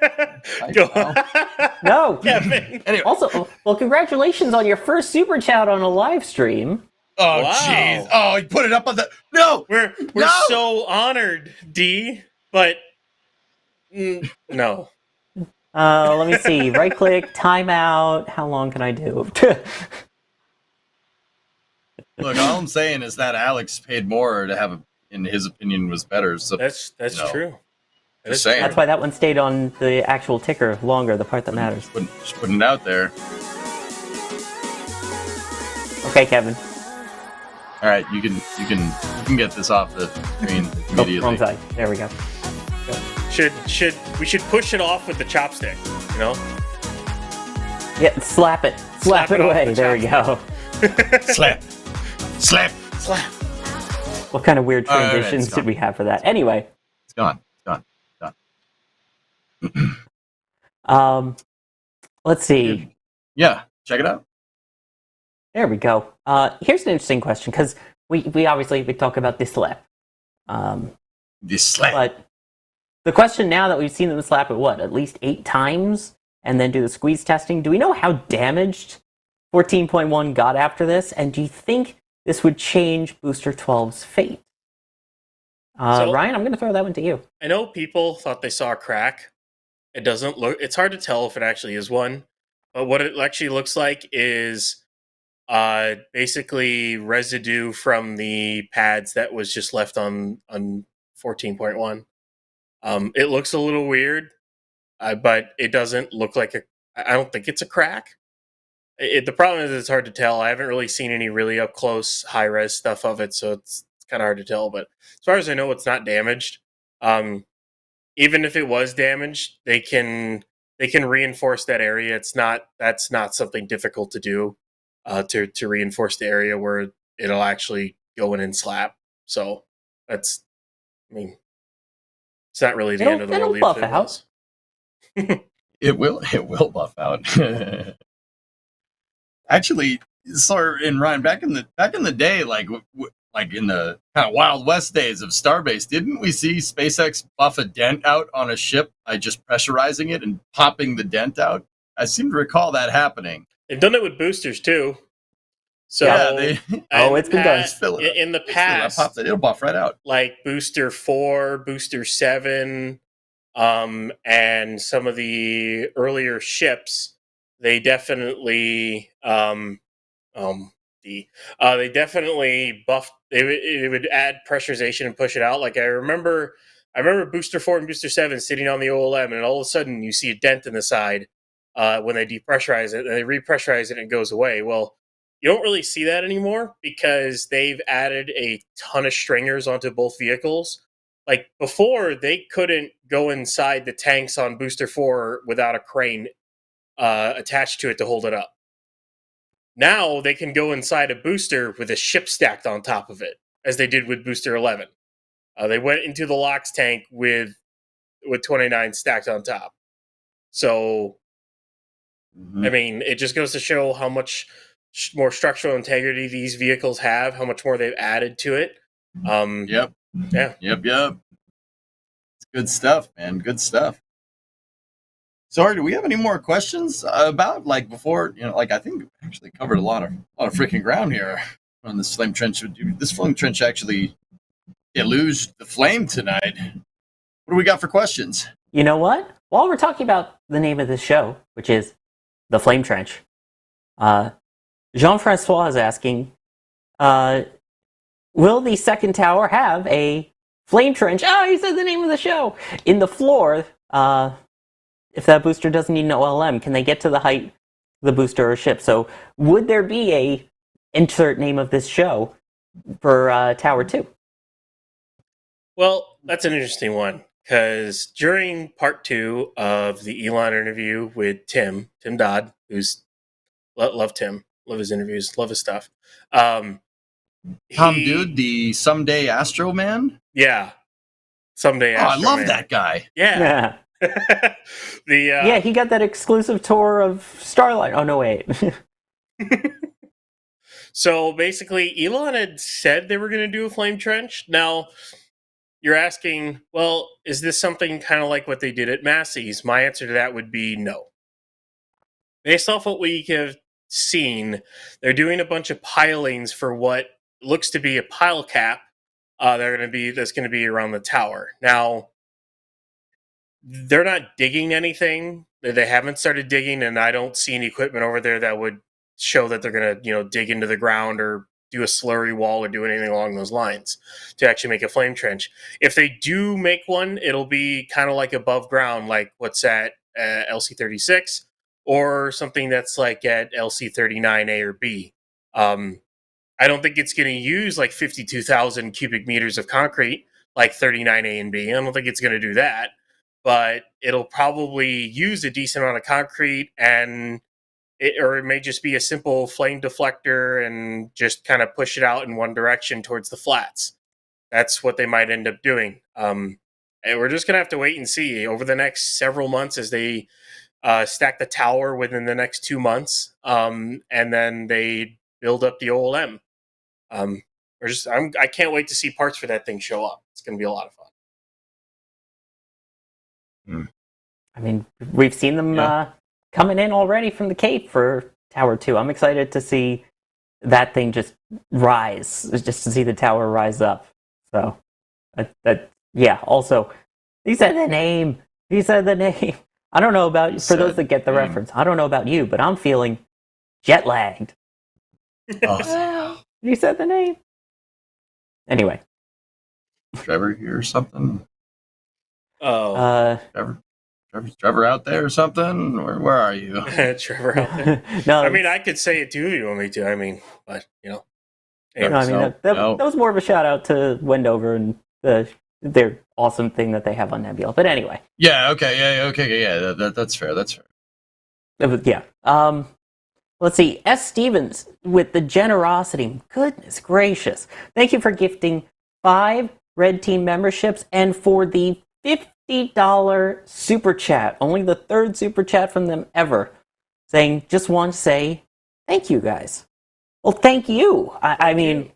No. Kevin. Anyway. Also, well, congratulations on your first super chat on a live stream. Oh, jeez. Wow. Oh, you put it up on the... No! We're so honored, D, but... no. Let me see. Right click, timeout. How long can I do? Look, all I'm saying is that Alex paid more to have, in his opinion, was better. So that's true. Just saying. That's why that one stayed on the actual ticker longer, the part that matters. Just putting it out there. Okay, Kevin. All right, you can get this off the screen immediately. Wrong side. There we go. We should push it off with the chopstick, you know? Yeah, slap it it away. There we go. Slap. What kind of weird transitions did we have for that? Anyway, it's gone. Let's see. Yeah, check it out. There we go. Here's an interesting question because we obviously talk about this slap. But the question now that we've seen them slap it, at least 8 times, and then do the squeeze testing, do we know how damaged 14.1 got after this? And do you think this would change Booster 12's fate? Ryan, I'm going to throw that one to you. I know people thought they saw a crack. It doesn't look... It's hard to tell if it actually is one. But what it actually looks like is basically residue from the pads that was just left on 14.1. It looks a little weird, but it doesn't look like I don't think it's a crack. The problem is it's hard to tell. I haven't really seen any really up close, high res stuff of it, so it's kind of hard to tell. But as far as I know, it's not damaged. Even if it was damaged, they can reinforce that area. That's not something difficult to do to reinforce the area where it'll actually go in and slap. So it's not really the end of the world. It'll buff out. It will buff out. Actually, and Ryan, back in the day, like in the kind of Wild West days of Starbase, didn't we see SpaceX buff a dent out on a ship by just pressurizing it and popping the dent out? I seem to recall that happening. They've done it with boosters too. So it's been done. In the past, it'll buff right out. Like Booster 4, Booster 7, and some of the earlier ships, they definitely they definitely buffed. They would add pressurization and push it out. Like I remember Booster 4 and Booster 7 sitting on the OLM, and all of a sudden you see a dent in the side when they depressurize it, and they repressurize it, and it goes away. Well, you don't really see that anymore because they've added a ton of stringers onto both vehicles. like before, they couldn't go inside the tanks on Booster 4 without a crane attached to it to hold it up. Now they can go inside a booster with a ship stacked on top of it, as they did with Booster 11. They went into the LOX tank with 29 stacked on top. So, I mean, it just goes to show how much more structural integrity these vehicles have, how much more they've added to it. Yep. Yeah. Yep. It's good stuff, man. Good stuff. Sorry, do we have any more questions about, like, before, like, I think we actually covered a lot of freaking ground here on this flame trench. This flame trench actually deluged the flame tonight. What do we got for questions? You know what? While we're talking about the name of this show, which is The Flame Trench, Jean-Francois is asking, will the second tower have a flame trench? Oh, he said the name of the show! In the floor, if that booster doesn't need an OLM, can they get to the height of the booster or ship? So would there be a insert name of this show for Tower 2? Well, that's an interesting one, because during part 2 of the Elon interview with Tim Dodd, who's love Tim, love his interviews, love his stuff. Tom Dude, the Someday Astro Man? Yeah. Someday Astro I love Man. that guy. Yeah. Yeah, he got that exclusive tour of Starliner. Oh, no, wait. So basically, Elon had said they were going to do a flame trench. Now, you're asking, well, is this something kind of like what they did at Massey's? My answer to that would be no. Based off what we have seen, they're doing a bunch of pilings for what looks to be a pile cap that's going to be around the tower. Now, they're not digging anything. They haven't started digging, and I don't see any equipment over there that would show that they're going to, dig into the ground or do a slurry wall or do anything along those lines to actually make a flame trench. If they do make one, it'll be kind of like above ground, like what's at LC-36, or something that's like at LC-39A or B. I don't think it's going to use like 52,000 cubic meters of concrete like 39A and B. I don't think it's going to do that, but it'll probably use a decent amount of concrete, and it may just be a simple flame deflector and just kind of push it out in one direction towards the flats. That's what they might end up doing. And we're just going to have to wait and see over the next several months as they stack the tower within the next 2 months, and then they build up the OLM. I can't wait to see parts for that thing show up. It's going to be a lot of fun. I mean, we've seen them coming in already from the Cape for Tower 2. I'm excited to see that thing just rise, just to see the tower rise up. So, also, he said the name. I don't know about, for those that get the reference, I don't know about you, but I'm feeling jet lagged. Oh. You said the name. Anyway. Trevor here or something? Oh. Trevor out there or something? Where are you? Trevor out there. No, I mean, I could say it too if you want me to. I mean, but, No, I mean, that was more of a shout out to Wendover and their awesome thing that they have on Nebula. But anyway. Yeah, okay, yeah, that's fair. Yeah. Let's see. S. Stevens with the generosity. Goodness gracious. Thank you for gifting 5 Red Team memberships and for the $50 super chat. Only the 3rd super chat from them ever. Saying, just want to say thank you guys. Well, thank you. I mean,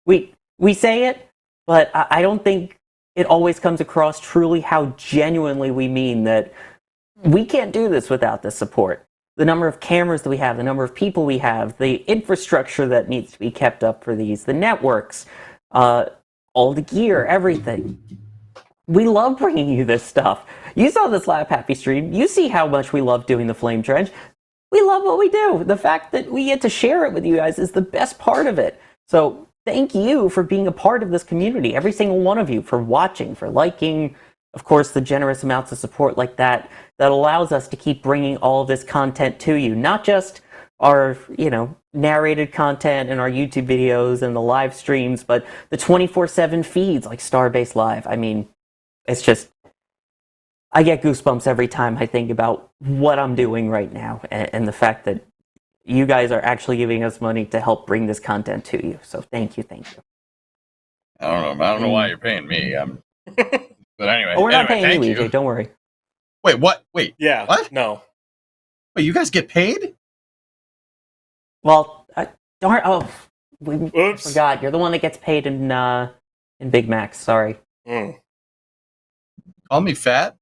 we say it, but I don't think it always comes across truly how genuinely we mean that we can't do this without the support. The number of cameras that we have, the number of people we have, the infrastructure that needs to be kept up for these, the networks, all the gear, everything. We love bringing you this stuff. You saw the Slap Happy stream. You see how much we love doing the Flame Trench. We love what we do. The fact that we get to share it with you guys is the best part of it. So thank you for being a part of this community. Every single one of you for watching, for liking, of course, the generous amounts of support like that allows us to keep bringing all of this content to you. Not just our, narrated content and our YouTube videos and the live streams, but the 24/7 feeds like Starbase Live. I mean, it's just, I get goosebumps every time I think about what I'm doing right now and the fact that you guys are actually giving us money to help bring this content to you. So thank you. I don't know why you're paying me. But anyway. Oh, we're not paying thank you, EJ. Don't worry. Wait, what? Wait. Yeah. What? No. Wait, you guys get paid? Well, darn. Oh, we Oops. forgot. You're the one that gets paid in Big Macs. Sorry. Mm. Call me fat?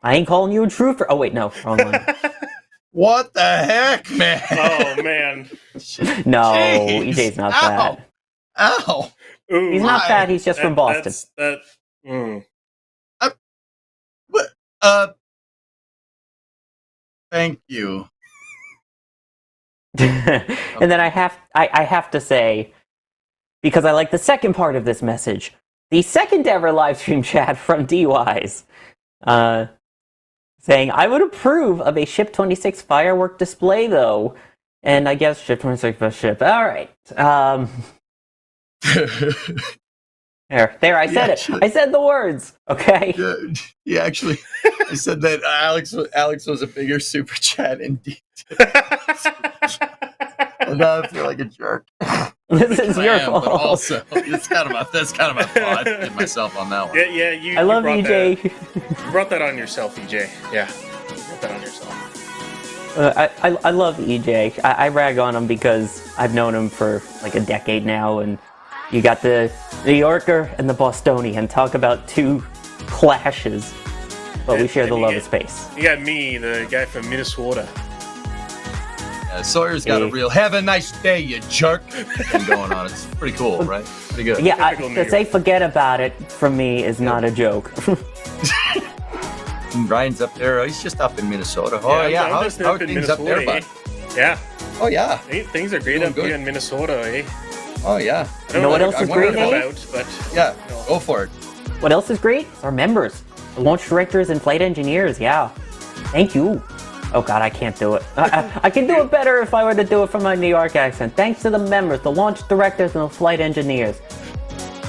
I ain't calling you a truther. Oh wait, no, wrong one. What the heck, man? Oh man. No, Jeez. EJ's not Ow. fat. Ow. Ooh, He's not fat. He's just from Boston. Thank you. And then I have to say, because I like the second part of this message, the second ever live stream chat from DWise, saying, I would approve of a Ship 26 firework display, though. And I guess Ship 26 was ship. All right. There, I said it. I said the words, okay? Yeah, actually, I said that Alex was a bigger super chat indeed. And now I feel like a jerk. This is your fault. But also, that's kind of my fault. I did myself on that one. Yeah, you. I love brought EJ. You brought that on yourself, EJ. Yeah, you brought that on yourself. I love EJ. I rag on him because I've known him for like a decade now, and you got the New Yorker and the Bostonian. Talk about two clashes, but we share the love of space. You got me, the guy from Minnesota. Sawyer's got a real "have a nice day, you jerk" thing going on. It's pretty cool, right? Pretty good. Yeah, to say "forget about it" from me is not a joke. Ryan's up there. He's just up in Minnesota. Oh yeah, how are things up there, bud? Yeah. Oh yeah. Hey, things are great up here in Minnesota, eh? Oh yeah. You know what else is great, Yeah, go for it. What else is great? Our members, the launch directors and flight engineers. Yeah, thank you. Oh God, I can't do it. I can do it better if I were to do it from my New York accent. Thanks to the members, the launch directors, and the flight engineers.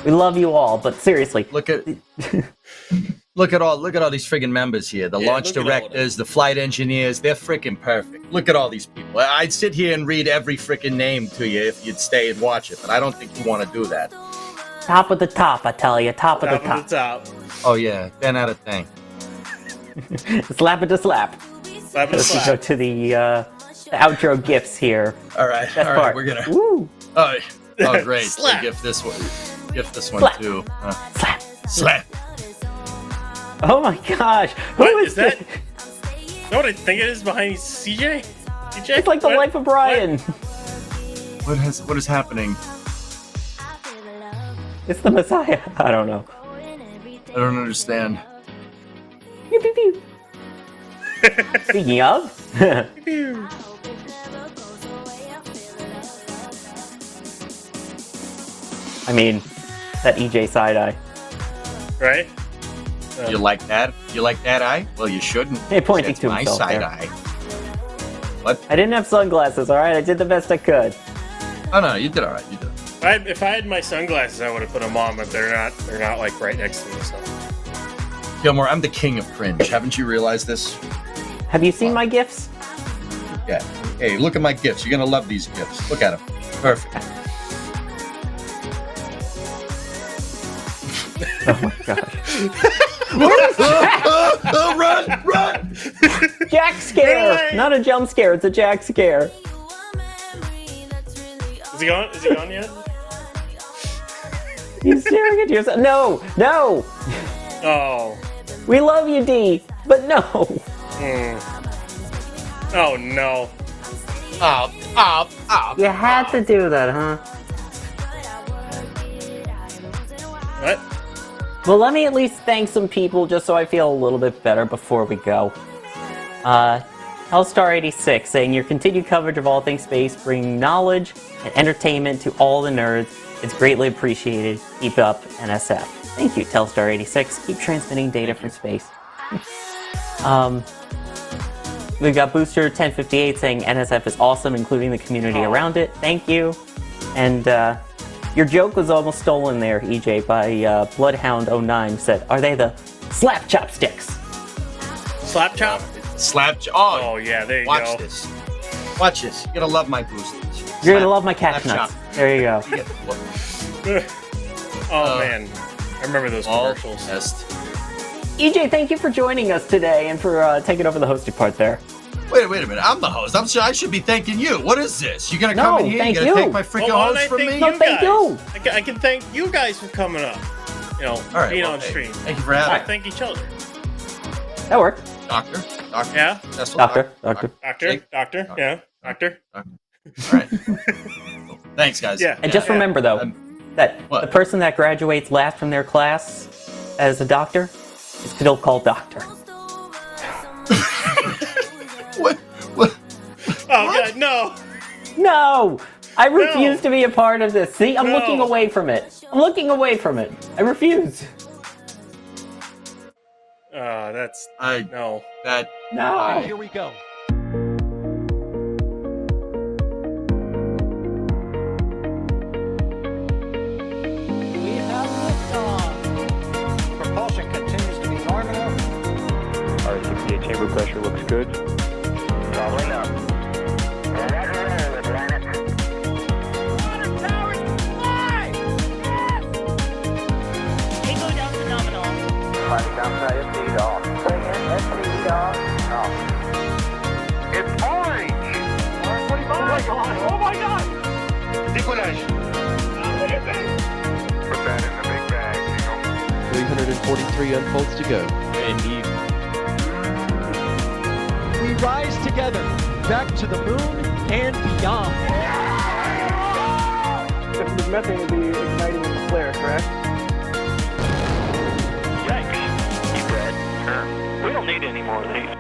We love you all, but seriously, look at all these friggin' members here. The launch directors, the flight engineers, they're friggin' perfect. Look at all these people. I'd sit here and read every friggin' name to you if you'd stay and watch it, but I don't think you want to do that. Top of the top, I tell you, top of the top. Oh yeah, 10 out of 10. Slap it to slap. Let's go to the outro gifts here. All right, Best part. We're gonna. Woo. Oh, great! Slap. Gift this one. Gift this one Slap. too. Slap. Slap. Oh my gosh! Who is that? You know what I think it is behind CJ? CJ? It's like the life of Brian. What is happening? It's the Messiah. I don't know. I don't understand. Pew, pew, pew. Speaking of, I mean, that EJ side eye. Right? You like that? You like that eye? Well, you shouldn't. Hey, pointing That's to my himself side there. eye. What? I didn't have sunglasses, alright? I did the best I could. Oh no, you did all right. You did. If I had my sunglasses, I would have put them on, but they're not. They're not like right next to me. So. Gilmore, I'm the king of cringe. Haven't you realized this? Have you seen my gifts? Yeah. Hey, look at my gifts. You're gonna love these gifts. Look at them. Perfect. Oh my gosh. Run! Jack scare! Not a jump scare, it's a Jack scare. Is he on? Is he on yet? He's staring at yourself. No! Oh. We love you, D, but no! Oh no. You had to do that, huh? What? Well, let me at least thank some people just so I feel a little bit better before we go. Hellstar86 saying your continued coverage of all things space, bringing knowledge and entertainment to all the nerds. It's greatly appreciated. Keep up, NSF. Thank you, Telstar86. Keep transmitting data from space. We got Booster 1058 saying NSF is awesome, including the community around it. Thank you. And your joke was almost stolen there, EJ, by Bloodhound09 said, are they the slap chopsticks? Slap chop? Oh, yeah, there you Watch go. this. Watch this. You're gonna love my boosters. You're going to love my catch nuts. There you go. Oh, man. I remember those commercials. EJ, thank you for joining us today and for taking over the hosting part there. Wait a minute. I'm the host. I should be thanking you. What is this? You gonna come in here? Thank You gonna take my freaking host from me? No, thank you. I can thank you guys for coming up. You know, being on stream. Thank you for having me. Thank each other. That worked. Doctor. Yeah. Doctor. Yeah. Doctor. All right. Thanks, guys. Yeah. And just remember, though, that the person that graduates last from their class as a doctor is still called doctor. What? Oh, God, no. No! I refuse to be a part of this. See, I'm looking away from it. I refuse. That's... No. Here we go. We have liftoff. Propulsion continues to be normal. R68 chamber pressure looks good. Traveling up. Roger, planet. Water towers, fly! Yes! Tango down to nominal. Fighting downside FD off. Bring in FD off. It's orange! Oh my god! Oh my god! Décollage. Look at this! Put that in the big bag, 343 unfolds to go. We rise together back to the moon and beyond. This methane will be igniting in the flare, correct? Yikes. Keep red. We don't need any more of these.